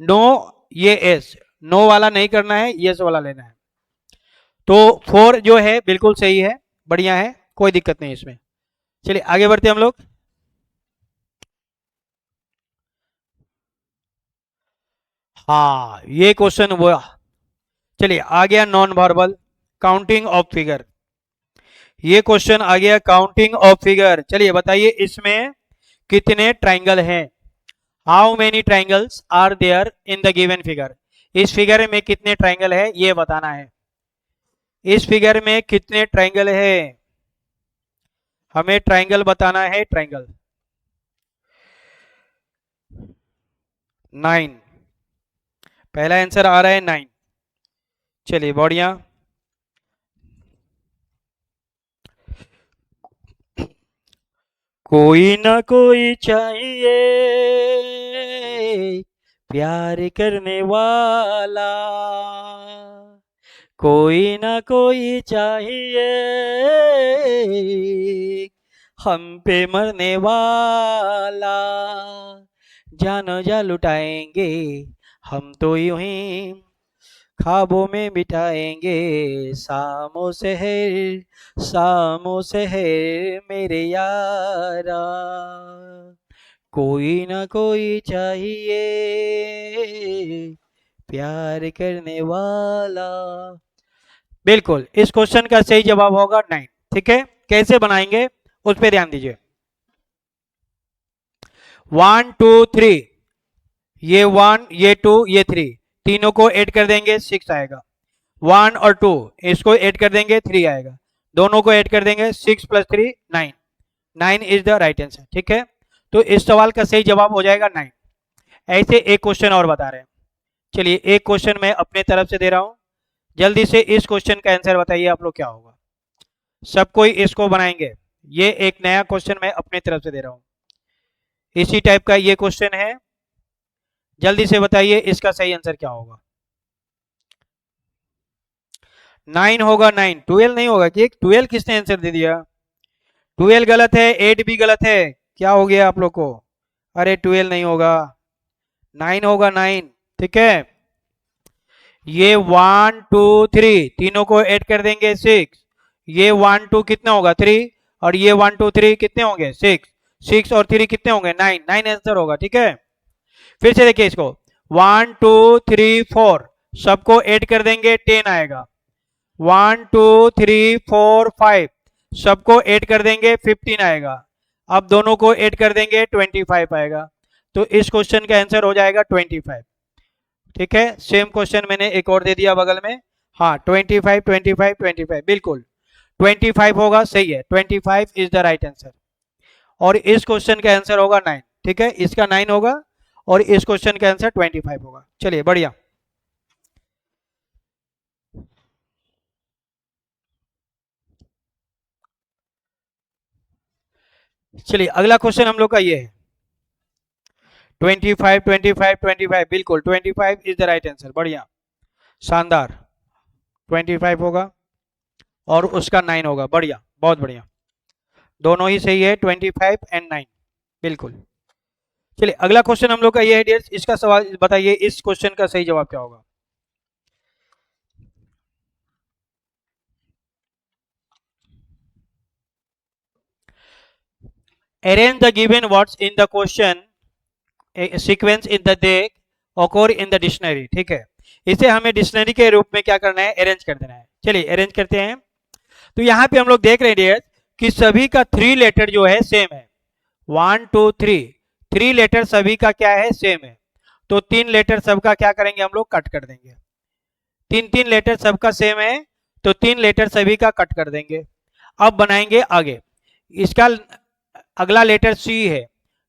नो, ये एस, नो वाला नहीं करना है, यस वाला लेना है। तो 4 जो है बिल्कुल सही है, बढ़िया है, कोई दिक्कत नहीं इसमें। चलिए आगे बढ़ते हम लोग। हाँ ये क्वेश्चन हुआ, चलिए आ गया non verbal counting of figure, ये क्वेश्चन आ गया काउंटिंग ऑफ फिगर। चलिए बताइए इसमें कितने ट्राइंगल हैं, how many triangles are there in the given figure, इस फिगर में कितने ट्राइंगल है ये बताना है, इस फिगर में कितने ट्राइंगल है, हमें ट्राइंगल बताना है, ट्राइंगल 9, पहला आंसर आ रहा है 9। चलिए बढ़िया, कोई ना कोई चाहिए प्यार करने वाला, कोई ना कोई चाहिए हम पे मरने वाला, जानो जा लुटाएंगे हम तो यूं ही ख्वाबों में बिठाएंगे, सामों शहर सामों शहर मेरे यारा, कोई ना कोई चाहिए प्यार करने वाला। बिल्कुल, इस क्वेश्चन का सही जवाब होगा 9, ठीक है। कैसे बनाएंगे उस पर ध्यान दीजिए, 1 2 3, ये 1 ये 2 ये 3, तीनों को ऐड कर देंगे 6 आएगा, 1 और 2, इसको ऐड कर देंगे 3 आएगा, दोनों को ऐड कर देंगे 6 + 3 9, 9 इज द राइट आंसर। ठीक है, तो इस सवाल का सही जवाब हो जाएगा 9। ऐसे एक क्वेश्चन और बता रहे हैं, चलिए एक क्वेश्चन मैं अपने तरफ से दे रहा हूं, जल्दी से इस क्वेश्चन का आंसर बताइए आप लोग क्या होगा। सब कोई इसको बनाएंगे, ये एक नया क्वेश्चन मैं अपने तरफ से दे रहा हूं, इसी टाइप का ये क्वेश्चन है, जल्दी से बताइए इसका सही आंसर क्या होगा। 9 होगा, 9, 12 नहीं होगा कि 12 किसने आंसर दे दिया, 12 गलत है, 8 भी गलत है, क्या हो गया आप लोग को, अरे 12 नहीं होगा, 9 होगा, 9। ठीक है, ये 1 2 3 तीनों को ऐड कर देंगे 6, ये 1 2 कितना होगा 3, और ये 1 2 3 कितने होंगे 6, 6 और 3 कितने होंगे 9, 9 आंसर होगा। ठीक है, फिर से देखिए इसको, 1 2 3 4 सबको ऐड कर देंगे 10 आएगा, 1 2 3 4 5 सबको ऐड कर देंगे 15 आएगा, अब दोनों को ऐड कर देंगे 25 आएगा, तो इस क्वेश्चन का आंसर हो जाएगा 25। ठीक है, सेम क्वेश्चन मैंने एक और दे दिया बगल में, हाँ 25 25 25 बिल्कुल 25 होगा, सही है, 25 इज द राइट आंसर, और इस क्वेश्चन का आंसर होगा 9। ठीक है, इसका 9 होगा और इस क्वेश्चन का आंसर 25 होगा। चलिए बढ़िया, चलिए अगला क्वेश्चन हम लोग का ये है 25 25 25 बिल्कुल 25 इज द राइट आंसर, बढ़िया शानदार, 25 होगा और उसका 9 होगा, बढ़िया बहुत बढ़िया, दोनों ही सही है, 25 एंड 9 बिल्कुल। चलिए अगला क्वेश्चन हम लोग का ये है डियर्स, इसका सवाल बताइए, इस क्वेश्चन का सही जवाब क्या होगा। Arrange the given words in the question sequence in the देख occur इन द डिक्शनरी। ठीक है, इसे हमें डिक्शनरी के रूप में क्या करना है, अरेंज कर देना है। चलिए अरेंज करते हैं, तो यहाँ पे हम लोग देख रहे हैं डियर कि सभी का 3 लेटर जो है सेम है, 1 2 3 लेटर सभी का क्या है सेम है, तो 3 लेटर सबका क्या करेंगे हम लोग कट कर देंगे, 3 लेटर सबका सेम है तो 3 लेटर सभी का कट कर देंगे। अब बनाएंगे आगे, इसका अगला लेटर सी है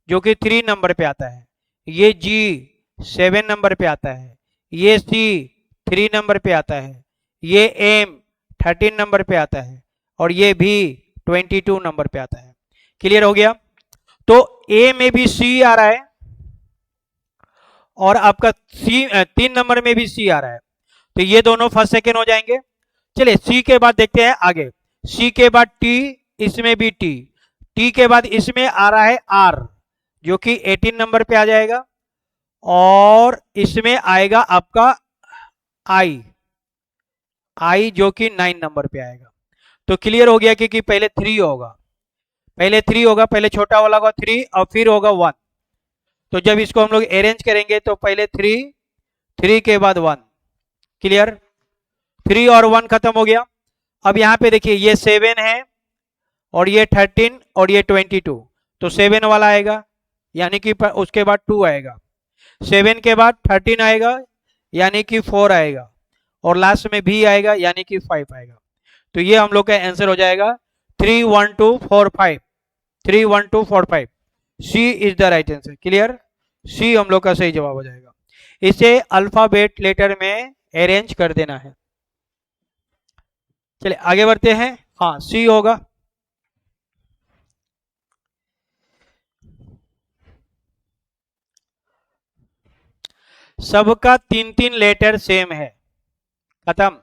जो कि 3 नंबर पे आता है, ये जी 7 नंबर पे आता है, ये सी 3 नंबर पे आता है, ये एम 13 नंबर पे आता है, और ये भी 22 नंबर पे आता है। क्लियर हो गया, तो ए में भी सी आ रहा है और आपका सी 3 नंबर में भी सी आ रहा है, तो ये दोनों फर्स्ट सेकेंड हो जाएंगे। चलिए सी के बाद देखते हैं आगे, सी के बाद टी, इसमें भी टी, टी के बाद इसमें आ रहा है आर जो कि 18 नंबर पे आ जाएगा, और इसमें आएगा आपका आई, आई जो कि 9 नंबर पे आएगा। तो क्लियर हो गया कि पहले 3 होगा, पहले 3 होगा, पहले छोटा वाला होगा 3 और फिर होगा 1, तो जब इसको हम लोग अरेंज करेंगे तो पहले 3, 3 के बाद 1, क्लियर, 3 और 1 खत्म हो गया। अब यहाँ पे देखिए ये 7 है और ये 13 और ये 22, तो 7 वाला आएगा यानी कि उसके बाद 2 आएगा, 7 के बाद 13 आएगा यानी कि 4 आएगा, और लास्ट में भी आएगा यानी कि 5 आएगा, तो ये हम लोग का आंसर हो जाएगा 3 1 2 4 5, 3 1 2 4 5, C is the right answer. Clear, सी हम लोग का सही जवाब हो जाएगा, इसे अल्फाबेट लेटर में अरेंज कर देना है। चलिए आगे बढ़ते हैं, हाँ सी होगा, सबका 3 लेटर सेम है, खत्म,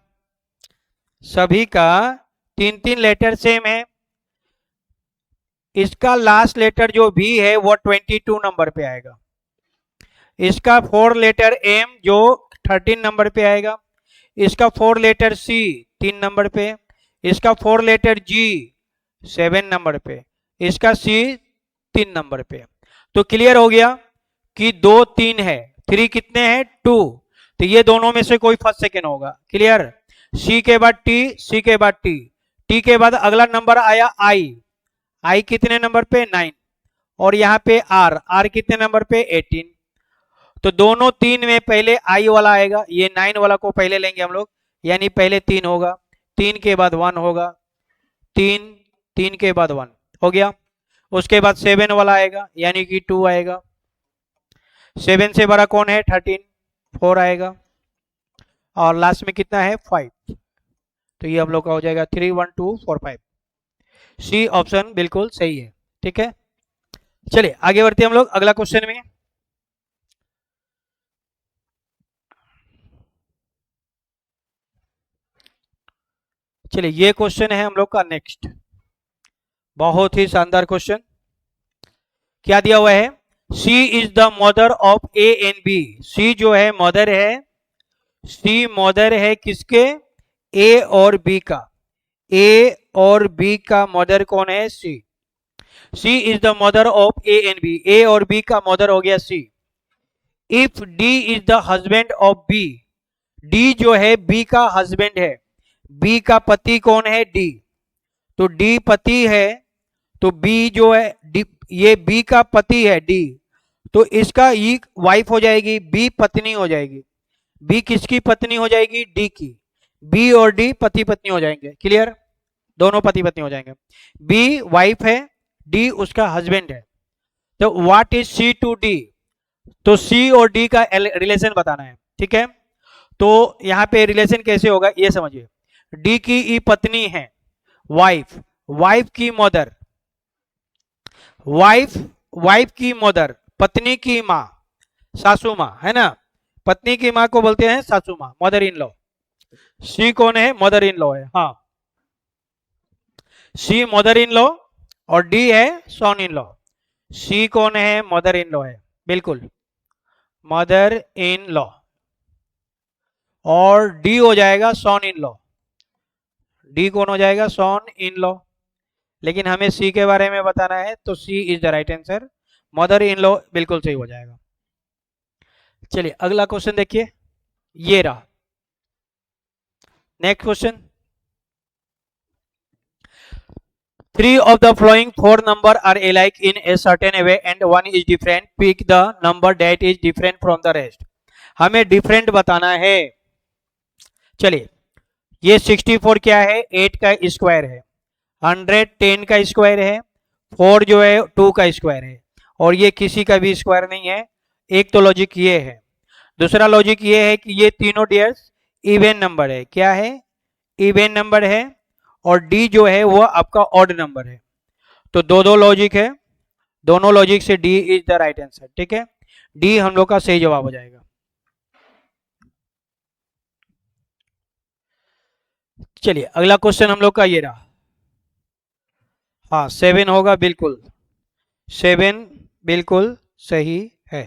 सभी का 3 लेटर सेम है, इसका लास्ट लेटर जो भी है वो 22 नंबर पे आएगा, इसका 4 लेटर एम जो 13 नंबर पे आएगा, इसका 4 लेटर सी 3 नंबर पे, इसका 4 लेटर जी 7 नंबर पे, इसका सी 3 नंबर पे। तो क्लियर हो गया कि 2 3 है, 3 कितने हैं 2, तो ये दोनों में से कोई फर्स्ट सेकेंड होगा। क्लियर, सी के बाद टी, सी के बाद टी, टी के बाद अगला नंबर आया आई, आई कितने नंबर पे 9, और यहाँ पे आर, आर कितने नंबर पे 18, तो दोनों 3 में पहले आई वाला आएगा, ये 9 वाला को पहले लेंगे हम लोग, यानी पहले 3 होगा, 3 के बाद 1 होगा, 3, 3 के बाद 1 हो गया। उसके बाद 7 वाला आएगा यानी कि 2 आएगा। 7 से बड़ा कौन है? 13, 4 आएगा। और लास्ट में कितना है? 5। तो ये हम लोग का हो जाएगा 3, 1, 2, 4, 5। सी ऑप्शन बिल्कुल सही है। ठीक है, चलिए आगे बढ़ते हैं हम लोग अगला क्वेश्चन में। चलिए ये क्वेश्चन है हम लोग का नेक्स्ट, बहुत ही शानदार क्वेश्चन। क्या दिया हुआ है? C is the mother of A and B. C जो है मदर है, सी मदर है किसके? ए और बी का। ए और बी का मदर कौन है? C. C is the mother of A and B. A और बी का मदर हो गया C. If D is the husband of B. D जो है बी का हस्बैंड है, बी का पति कौन है? डी। तो डी पति है, तो बी जो है डी, ये बी का पति है डी, तो इसका ये वाइफ हो जाएगी, बी पत्नी हो जाएगी। बी किसकी पत्नी हो जाएगी? डी की। बी और डी पति पत्नी हो जाएंगे। क्लियर? दोनों पति पत्नी हो जाएंगे। बी वाइफ है, डी उसका हस्बैंड है। तो what is C to D? तो सी और डी का रिलेशन बताना है। ठीक है, तो यहां पे रिलेशन कैसे होगा ये समझिए। डी की पत्नी है, वाइफ, वाइफ की मदर, वाइफ, वाइफ की मदर, पत्नी की माँ, सासू माँ, है ना? पत्नी की माँ को बोलते हैं सासू माँ, मदर इन लॉ। सी कौन है? मदर इन लॉ है। हाँ, सी मदर इन लॉ और डी है सन इन लॉ। सी कौन है? मदर इन लॉ है, बिल्कुल मदर इन लॉ। और डी हो जाएगा सन इन लॉ। डी कौन हो जाएगा? Son in law. लेकिन हमें सी के बारे में बताना है, तो C is the right answer. Mother in law बिल्कुल सही हो जाएगा। चलिए अगला क्वेश्चन देखिए, ये रहा next question. 3 of the following 4 number are alike in a certain way and one is different. Pick the number that is different from the rest. हमें डिफरेंट बताना है। चलिए, ये 64 क्या है? 8 का स्क्वायर है, 100 10 का स्क्वायर है, 4 जो है 2 का स्क्वायर है, और ये किसी का भी स्क्वायर नहीं है। एक तो लॉजिक ये है। दूसरा लॉजिक ये है कि ये तीनों डियर्स इवन नंबर है। क्या है? इवन नंबर है। और डी जो है वो आपका ऑड नंबर है। तो दो लॉजिक है, दोनों लॉजिक से D is the right answer. ठीक है, डी हम लोग का सही जवाब हो जाएगा। चलिए अगला क्वेश्चन हम लोग का ये रहा। हाँ 7 होगा, बिल्कुल 7 बिल्कुल सही है।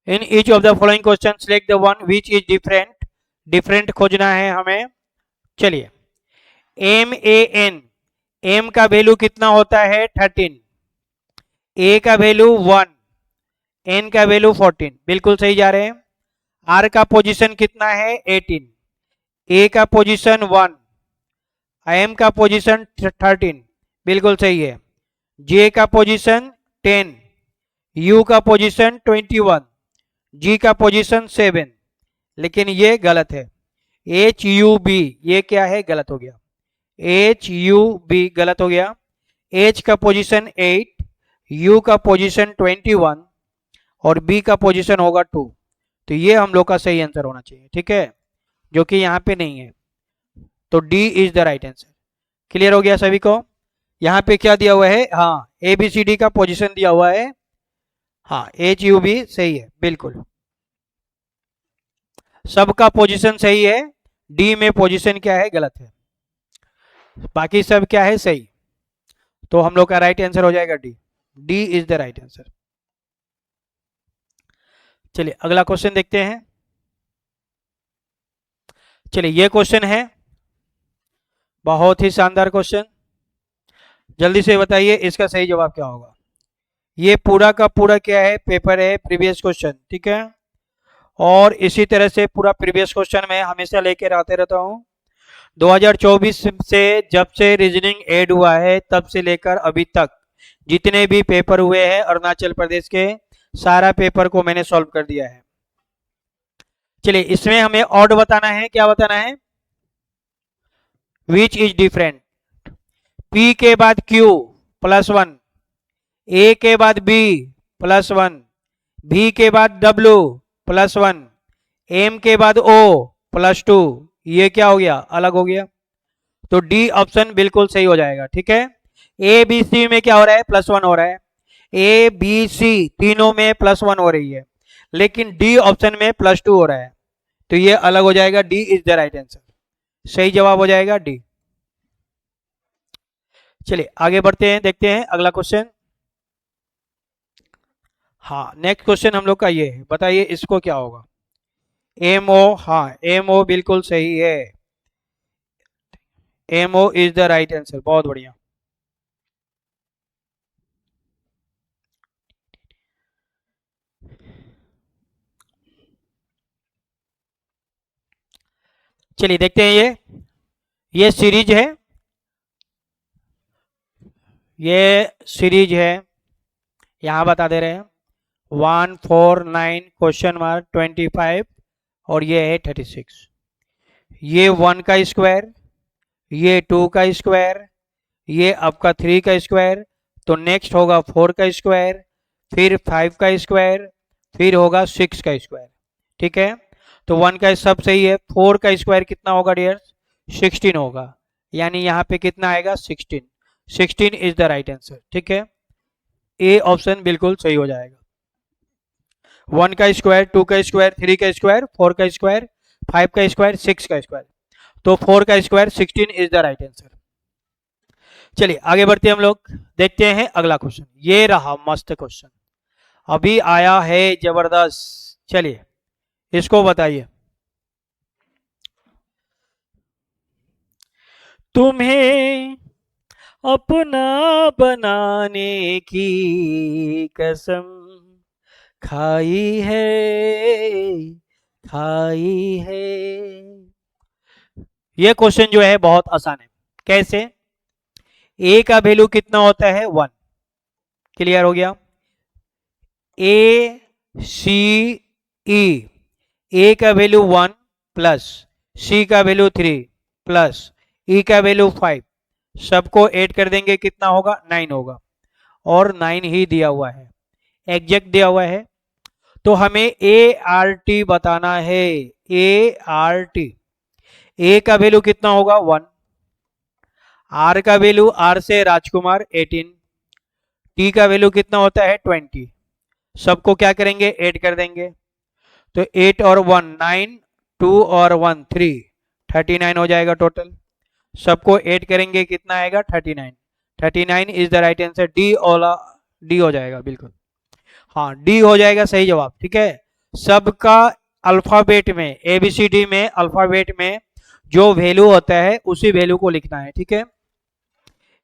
In each of the following question select the one which is different. Different खोजना है हमें। चलिए, एम ए एन, एम का वैल्यू कितना होता है? 13, ए का वैल्यू 1, एन का वैल्यू 14, बिल्कुल सही जा रहे हैं। आर का पोजीशन कितना है? 18, ए का पोजीशन 1, एम का पोजीशन 13, बिल्कुल सही है। जे का पोजीशन 10, यू का पोजीशन 21, जी का पोजीशन 7, लेकिन ये गलत है। एच यू बी, ये क्या है? गलत हो गया। एच यू बी गलत हो गया। एच का पोजीशन 8, यू का पोजीशन 21 और बी का पोजीशन होगा 2। तो ये हम लोग का सही आंसर होना चाहिए। ठीक है, जो कि यहाँ पे नहीं है। तो D is the right answer. Clear हो गया सभी को? यहाँ पे क्या दिया हुआ है? हाँ, ए बी सी डी का पोजीशन दिया हुआ है। हाँ, एच यू बी सही है, बिल्कुल सबका पोजीशन सही है। डी में पोजीशन क्या है? गलत है। बाकी सब क्या है? सही। तो हम लोग का राइट आंसर हो जाएगा D. D is the right answer. चलिए अगला क्वेश्चन देखते हैं। चलिए ये क्वेश्चन है, बहुत ही शानदार क्वेश्चन। जल्दी से बताइए इसका सही जवाब क्या होगा। ये पूरा का पूरा क्या है? पेपर है, प्रीवियस क्वेश्चन। ठीक है, और इसी तरह से पूरा प्रीवियस क्वेश्चन मैं हमेशा लेकर आते रहता हूँ। 2024 से जब से रीजनिंग ऐड हुआ है तब से लेकर अभी तक जितने भी पेपर हुए हैं अरुणाचल प्रदेश के सारा पेपर को मैंने सॉल्व कर दिया है। चलिए इसमें हमें ऑड बताना है, क्या बताना है, विच इज डिफरेंट। P के बाद Q +1, A के बाद B +1, V के बाद W +1, M के बाद O +2, ये क्या हो गया, अलग हो गया। तो डी ऑप्शन बिल्कुल सही हो जाएगा। ठीक है, ए बी सी में क्या हो रहा है, +1 हो रहा है, ए बी सी तीनों में +1 हो रही है, लेकिन डी ऑप्शन में +2 हो रहा है, तो ये अलग हो जाएगा। D is the right answer, सही जवाब हो जाएगा डी। चलिए आगे बढ़ते हैं, देखते हैं अगला क्वेश्चन। हाँ नेक्स्ट क्वेश्चन हम लोग का ये है, बताइए इसको क्या होगा। एमओ, हाँ एमओ बिल्कुल सही है, MO is the right answer, बहुत बढ़िया। चलिए देखते हैं, ये सीरीज है, ये सीरीज है, यहां बता दे रहे हैं 1 4 9 ?25 और ये है 36। ये 1 का स्क्वायर, ये 2 का स्क्वायर, ये आपका 3 का स्क्वायर, तो नेक्स्ट होगा 4 का स्क्वायर, फिर 5 का स्क्वायर, फिर होगा 6 का स्क्वायर। ठीक है, तो 1 का सब सही है, 4 का स्क्वायर कितना होगा डियर, 16 होगा, यानी यहाँ पे कितना आएगा 16, 16 इज द राइट आंसर। ठीक है, ए ऑप्शन बिल्कुल सही हो जाएगा। 1 का स्क्वायर, 2 का स्क्वायर, 3 का स्क्वायर, 4 का स्क्वायर, 5 का स्क्वायर, 6 का स्क्वायर, तो 4 का square 16 is the right answer. चलिए आगे बढ़ते हैं हम लोग, देखते हैं अगला क्वेश्चन। ये रहा मस्त क्वेश्चन, अभी आया है जबरदस्त। चलिए इसको बताइए, तुम्हें अपना बनाने की कसम खाई है, खाई है। ये क्वेश्चन जो है बहुत आसान है। कैसे, ए का वैल्यू कितना होता है 1, क्लियर हो गया। ए सी ई, ए का वैल्यू 1 प्लस सी का वैल्यू 3 प्लस ई का वैल्यू 5, सबको ऐड कर देंगे कितना होगा 9 होगा, और 9 ही दिया हुआ है, एग्जैक्ट दिया हुआ है। तो हमें ए आर टी बताना है, ए आर टी। ए का वैल्यू कितना होगा 1, आर का वैल्यू, आर से राजकुमार 18, टी का वैल्यू कितना होता है 20, सबको क्या करेंगे ऐड कर देंगे, तो 8 और 1 9, 2 और 1 3, 39 हो जाएगा टोटल, सबको ऐड करेंगे कितना आएगा 39, 39 is the right answer. D Ola, D हो जाएगा बिल्कुल, हाँ डी हो जाएगा सही जवाब। ठीक है, सबका अल्फाबेट में, एबीसीडी में अल्फाबेट में जो वैल्यू होता है उसी वैल्यू को लिखना है। ठीक है,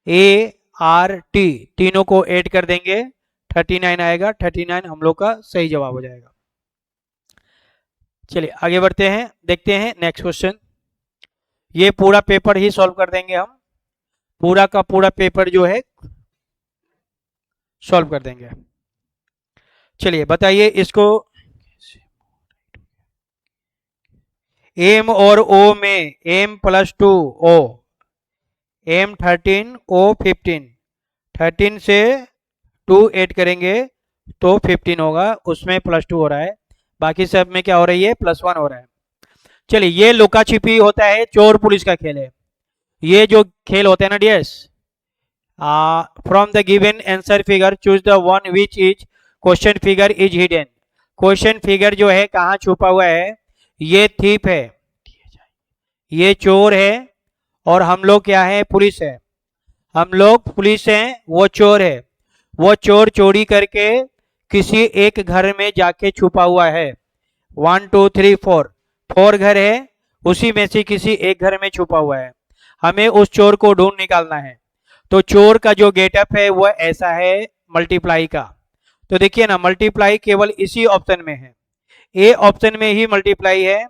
ए आर टी तीनों को ऐड कर देंगे 39 आएगा, 39 हम लोग का सही जवाब हो जाएगा। चलिए आगे बढ़ते हैं, देखते हैं नेक्स्ट क्वेश्चन। ये पूरा पेपर ही सॉल्व कर देंगे हम, पूरा का पूरा पेपर जो है सॉल्व कर देंगे। चलिए बताइए इसको, एम और ओ में एम +2 ओ, एम 13 ओ 15, 13 से 2 ऐड करेंगे तो 15 होगा, उसमें +2 हो रहा है, बाकी सब में क्या हो रही है +1 हो रहा है। चलिए ये लुका छिपी होता है, चोर पुलिस का खेल है। ये जो खेल होता है ना dears, from the given answer figure choose the one which is question figure is hidden. Question figure जो है कहाँ छुपा हुआ है, ये थीप है, ये चोर है, और हम लोग क्या है पुलिस है, हम लोग पुलिस हैं, वो चोर है। वो चोर चोरी करके किसी एक घर में जाके छुपा हुआ है, 1 2 3 4, 4 घर है, उसी में से किसी एक घर में छुपा हुआ है, हमें उस चोर को ढूंढ निकालना है। तो चोर का जो गेटअप है वो ऐसा है मल्टीप्लाई का, तो देखिए ना मल्टीप्लाई केवल इसी ऑप्शन में है, ए ऑप्शन में ही मल्टीप्लाई है,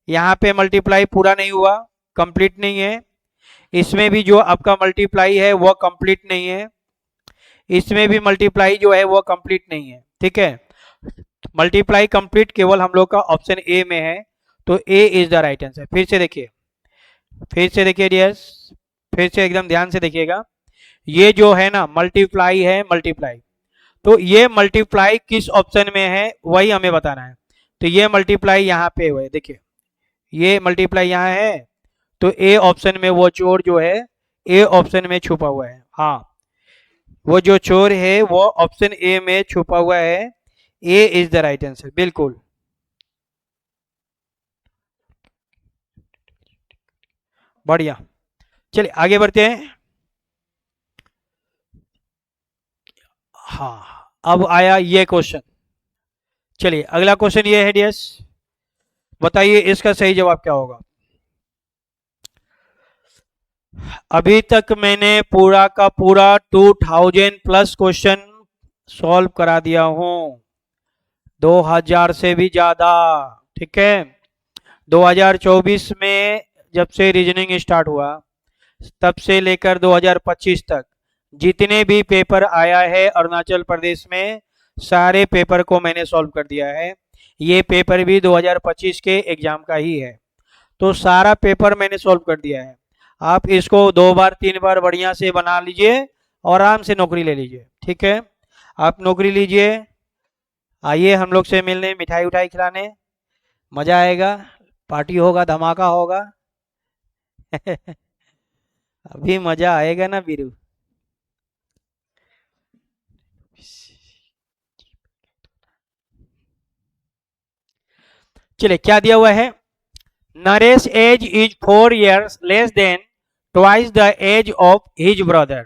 यहाँ पे मल्टीप्लाई पूरा नहीं हुआ, कंप्लीट नहीं है, इसमें भी जो आपका मल्टीप्लाई है वो कंप्लीट नहीं है, इसमें भी मल्टीप्लाई जो है वो कंप्लीट नहीं है, ठीक है। मल्टीप्लाई कंप्लीट केवल हम लोग का ऑप्शन ए में है, तो ए इज द राइट आंसर। फिर से देखिए डियर्स, फिर से एकदम ध्यान से देखिएगा। ये जो है ना मल्टीप्लाई है, मल्टीप्लाई, तो ये मल्टीप्लाई किस ऑप्शन में है वही हमें बताना है। तो ये मल्टीप्लाई यहाँ पे हुए, देखिए ये मल्टीप्लाई यहाँ है, तो ए ऑप्शन में वो चोर जो है ए ऑप्शन में छुपा हुआ है। हाँ, वो जो चोर है वो ऑप्शन ए में छुपा हुआ है। ए इज द राइट आंसर, बिल्कुल। बढ़िया, चलिए आगे बढ़ते हैं। हाँ, अब आया ये क्वेश्चन। चलिए अगला क्वेश्चन ये है डियर्स, बताइए इसका सही जवाब क्या होगा। अभी तक मैंने पूरा का पूरा 2000 प्लस क्वेश्चन सॉल्व करा दिया हूं, 2000 से भी ज्यादा, ठीक है। 2024 में जब से रीजनिंग स्टार्ट हुआ तब से लेकर 2025 तक जितने भी पेपर आया है अरुणाचल प्रदेश में, सारे पेपर को मैंने सॉल्व कर दिया है। ये पेपर भी 2025 के एग्जाम का ही है, तो सारा पेपर मैंने सॉल्व कर दिया है। आप इसको 2 बार 3 बार बढ़िया से बना लीजिए और आराम से नौकरी ले लीजिए, ठीक है। आप नौकरी लीजिए, आइए हम लोग से मिलने, मिठाई उठाई खिलाने, मजा आएगा, पार्टी होगा, धमाका होगा। अभी मजा आएगा ना बीरू। चलिए क्या दिया हुआ है, Naresh age is 4 years less than twice the age of his brother.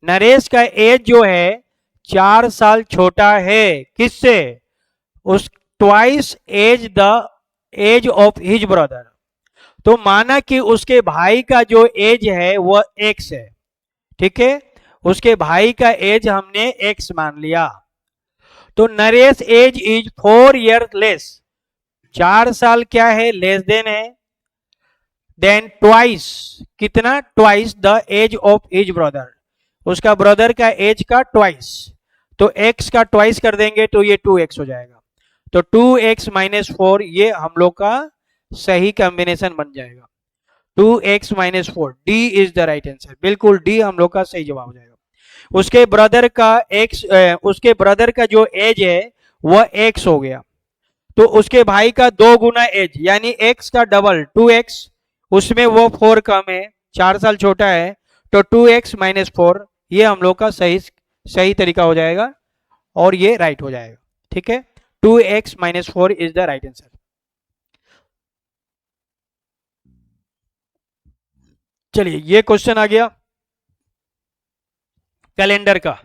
Naresh का एज जो है 4 साल छोटा है किससे, उस twice age the age of his brother. तो माना कि उसके भाई का जो एज है वह एक्स है, ठीक है। उसके भाई का एज हमने एक्स मान लिया, तो Naresh age is 4 years less, 4 साल क्या है, लेस देन है, देन ट्वाइस, कितना, twice the age of his brother, उसका ब्रदर का एज का ट्वाइस। तो x का ट्वाइस कर देंगे तो ये 2x हो जाएगा, तो 2x माइनस 4 ये हम लोग का सही कॉम्बिनेशन बन जाएगा। 2x minus 4, D is the right answer, बिल्कुल डी हम लोग का सही जवाब हो जाएगा। उसके ब्रदर का उसके ब्रदर का जो एज है वह x हो गया, तो उसके भाई का 2 गुना एज यानी x का डबल 2x, उसमें वो 4 कम है, 4 साल छोटा है, तो 2x माइनस 4 ये हम लोग का सही तरीका हो जाएगा और ये राइट हो जाएगा, ठीक है। 2x minus 4 is the right answer. चलिए ये क्वेश्चन आ गया कैलेंडर का,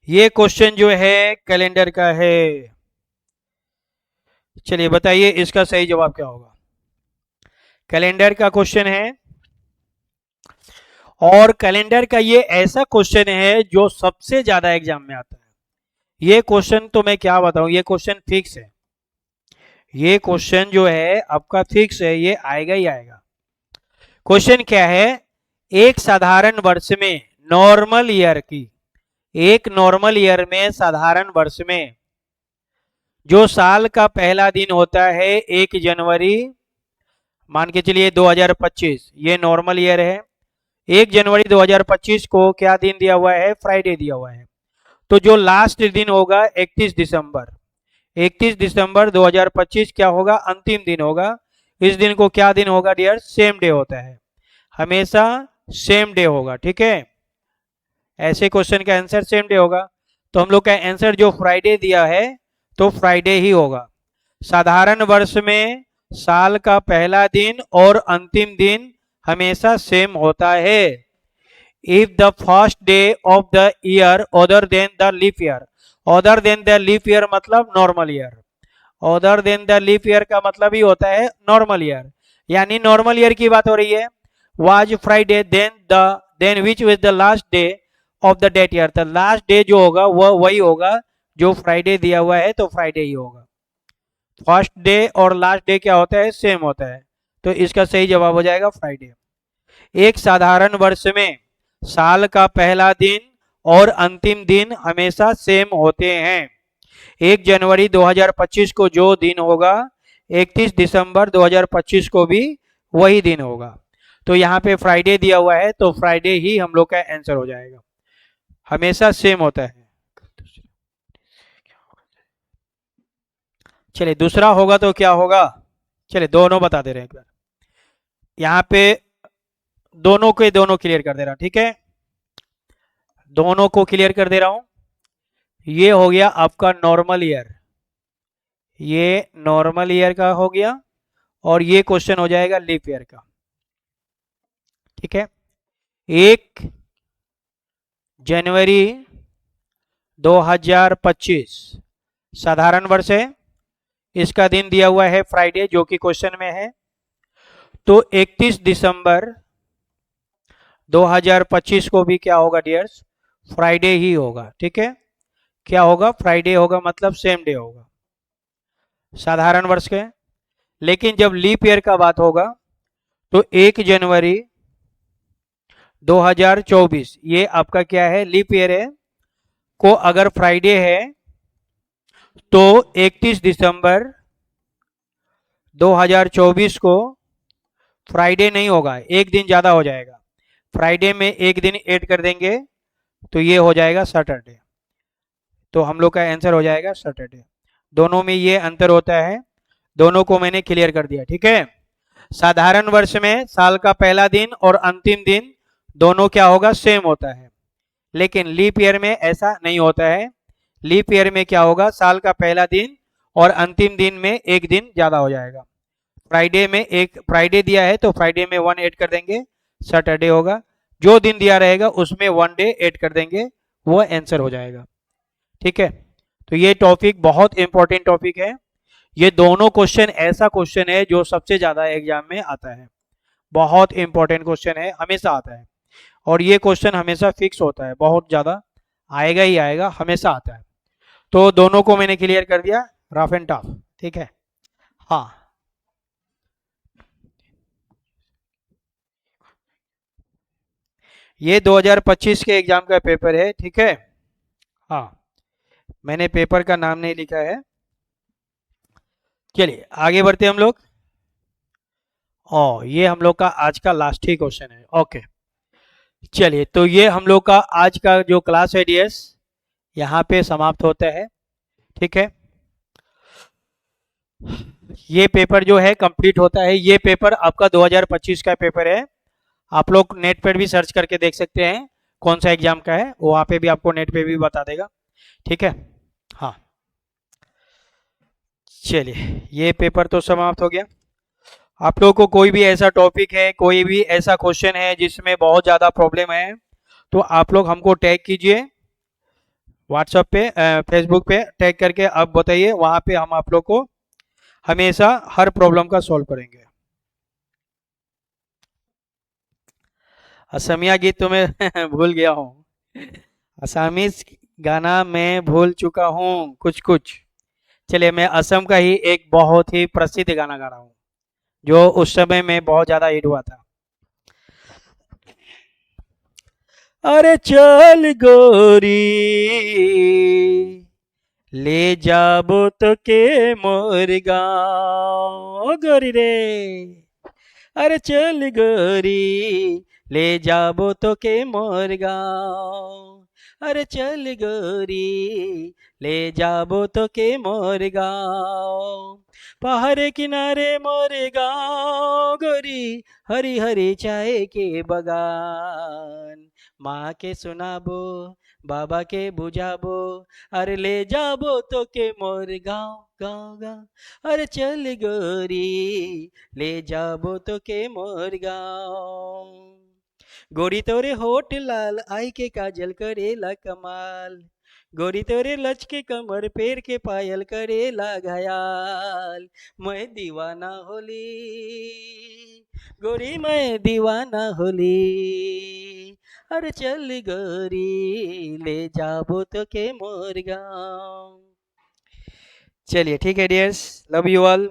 ये क्वेश्चन जो है कैलेंडर का है। चलिए बताइए इसका सही जवाब क्या होगा। कैलेंडर का क्वेश्चन है, और कैलेंडर का ये ऐसा क्वेश्चन है जो सबसे ज्यादा एग्जाम में आता है। ये क्वेश्चन तो मैं क्या बताऊं, ये क्वेश्चन फिक्स है, ये क्वेश्चन जो है आपका फिक्स है, ये आएगा ही आएगा। क्वेश्चन क्या है, एक साधारण वर्ष में, नॉर्मल ईयर की, एक नॉर्मल ईयर में, साधारण वर्ष में जो साल का पहला दिन होता है 1 जनवरी, मान के चलिए 2025, ये नॉर्मल ईयर है। 1 जनवरी 2025 को क्या दिन दिया हुआ है, फ्राइडे दिया हुआ है। तो जो लास्ट दिन होगा 31 दिसंबर, 31 दिसंबर 2025 क्या होगा, अंतिम दिन होगा। इस दिन को क्या दिन होगा डियर, सेम डे होता है, हमेशा सेम डे होगा, ठीक है। ऐसे क्वेश्चन का आंसर सेम डे होगा, तो हम लोग का आंसर जो फ्राइडे दिया है तो फ्राइडे ही होगा। साधारण वर्ष में साल का पहला दिन और अंतिम दिन हमेशा सेम होता है। If the first day of the year other than the leap year, other than the leap year मतलब normal year, other than the leap year का मतलब ही होता है नॉर्मल ईयर, यानी नॉर्मल ईयर की बात हो रही है। Was Friday then which was the last day of the date year, the last day जो होगा वह वही होगा जो फ्राइडे दिया हुआ है, तो फ्राइडे ही होगा। फर्स्ट डे और लास्ट डे क्या होता है, सेम होता है, तो इसका सही जवाब हो जाएगा फ्राइडे। एक साधारण वर्ष में साल का पहला दिन और अंतिम दिन हमेशा सेम होते हैं। 1 जनवरी 2025 को जो दिन होगा 31 दिसंबर 2025 को भी वही दिन होगा। तो यहाँ पे फ्राइडे दिया हुआ है तो फ्राइडे ही हम लोग का आंसर हो जाएगा, हमेशा सेम होता है। चलिए दूसरा होगा तो क्या होगा, चलिए दोनों बता दे रहे हैं एक बार, यहाँ पे दोनों के दोनों क्लियर कर दे रहा हूं, ठीक है, दोनों को क्लियर कर दे रहा हूं। ये हो गया आपका नॉर्मल ईयर, ये नॉर्मल ईयर का हो गया, और ये क्वेश्चन हो जाएगा लीप ईयर का, ठीक है। 1 जनवरी 2025 साधारण वर्ष है, इसका दिन दिया हुआ है फ्राइडे जो कि क्वेश्चन में है। तो 31 दिसंबर 2025 को भी क्या होगा डियर्स, फ्राइडे ही होगा, ठीक है। क्या होगा, फ्राइडे होगा, मतलब सेम डे होगा साधारण वर्ष के। लेकिन जब लीप ईयर का बात होगा तो 1 जनवरी 2024 ये आपका क्या है, लीप ईयर है, को अगर फ्राइडे है तो 31 दिसंबर 2024 को फ्राइडे नहीं होगा, एक दिन ज्यादा हो जाएगा, फ्राइडे में एक दिन ऐड कर देंगे तो ये हो जाएगा सैटरडे। तो हम लोग का आंसर हो जाएगा सैटरडे। दोनों में ये अंतर होता है, दोनों को मैंने क्लियर कर दिया, ठीक है। साधारण वर्ष में साल का पहला दिन और अंतिम दिन दोनों क्या होगा, सेम होता है। लेकिन लीप ईयर में ऐसा नहीं होता है, लीप ईयर में क्या होगा, साल का पहला दिन और अंतिम दिन में एक दिन ज्यादा हो जाएगा। फ्राइडे में एक फ्राइडे दिया है तो फ्राइडे में 1 ऐड कर देंगे, सैटरडे होगा। जो दिन दिया रहेगा उसमें 1 डे ऐड कर देंगे, वो आंसर हो जाएगा, ठीक है। तो ये टॉपिक बहुत इंपॉर्टेंट टॉपिक है। ये दोनों क्वेश्चन ऐसा क्वेश्चन है जो सबसे ज्यादा एग्जाम में आता है, बहुत इंपॉर्टेंट क्वेश्चन है, हमेशा आता है, और ये क्वेश्चन हमेशा फिक्स होता है, बहुत ज्यादा आएगा ही आएगा, हमेशा आता है। तो दोनों को मैंने क्लियर कर दिया, रफ एंड टफ, ठीक है। हाँ ये 2025 के एग्जाम का पेपर है, ठीक है। हाँ मैंने पेपर का नाम नहीं लिखा है। चलिए आगे बढ़ते हम लोग। ये हम लोग का आज का लास्ट ही क्वेश्चन है, ओके। चलिए तो ये हम लोग का आज का जो क्लास है डियर्स यहाँ पे समाप्त होता है, ठीक है। ये पेपर जो है कंप्लीट होता है, ये पेपर आपका 2025 का पेपर है। आप लोग नेट पर भी सर्च करके देख सकते हैं कौन सा एग्जाम का है, वहां पे भी आपको नेट पे भी बता देगा, ठीक है। हाँ चलिए ये पेपर तो समाप्त हो गया। आप लोगों को कोई भी ऐसा टॉपिक है, कोई भी ऐसा क्वेश्चन है जिसमें बहुत ज़्यादा प्रॉब्लम है, तो आप लोग हमको टैग कीजिए व्हाट्सएप पे, फेसबुक पे टैग करके आप बताइए, वहाँ पे हम आप लोग को हमेशा हर प्रॉब्लम का सॉल्व करेंगे। असमिया गीत तो मैं भूल गया हूँ, असमीज गाना मैं भूल चुका हूँ कुछ कुछ। चलिए मैं असम का ही एक बहुत ही प्रसिद्ध गाना गा रहा हूँ जो उस समय में बहुत ज्यादा हिट हुआ था। अरे चल गोरी ले जाबो तो के मोर गाँव गोरी रे, अरे चल गोरी ले जाबो तो के मोर गाँव, अरे चल गोरी ले जाबो तो के मोर गाँव, पहाड़ किनारे मोरे गाँव गोरी, हरी हरी चाय के बगान, माँ के सुनाबो बाबा के बुझाबो, अरे ले जाबो तो के मोर गाँव गाँव गाँव, अरे चल गोरी ले जाबो तो के मोर गाँव, गोरी तोरे होठ लाल आई के काजल करेला कमाल, गोरी तोरे लच के कमर पैर के पायल करेला घायल, मैं दीवाना होली गोरी मैं दीवाना होली, अरे चल गोरी ले जाबो तो के मोर गाँव। चलिए ठीक है डियर्स, लव यू ऑल।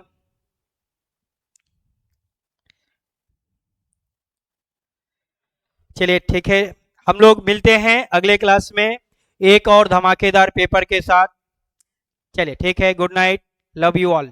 चलिए ठीक है, हम लोग मिलते हैं अगले क्लास में एक और धमाकेदार पेपर के साथ। चलिए ठीक है, good night, love you all.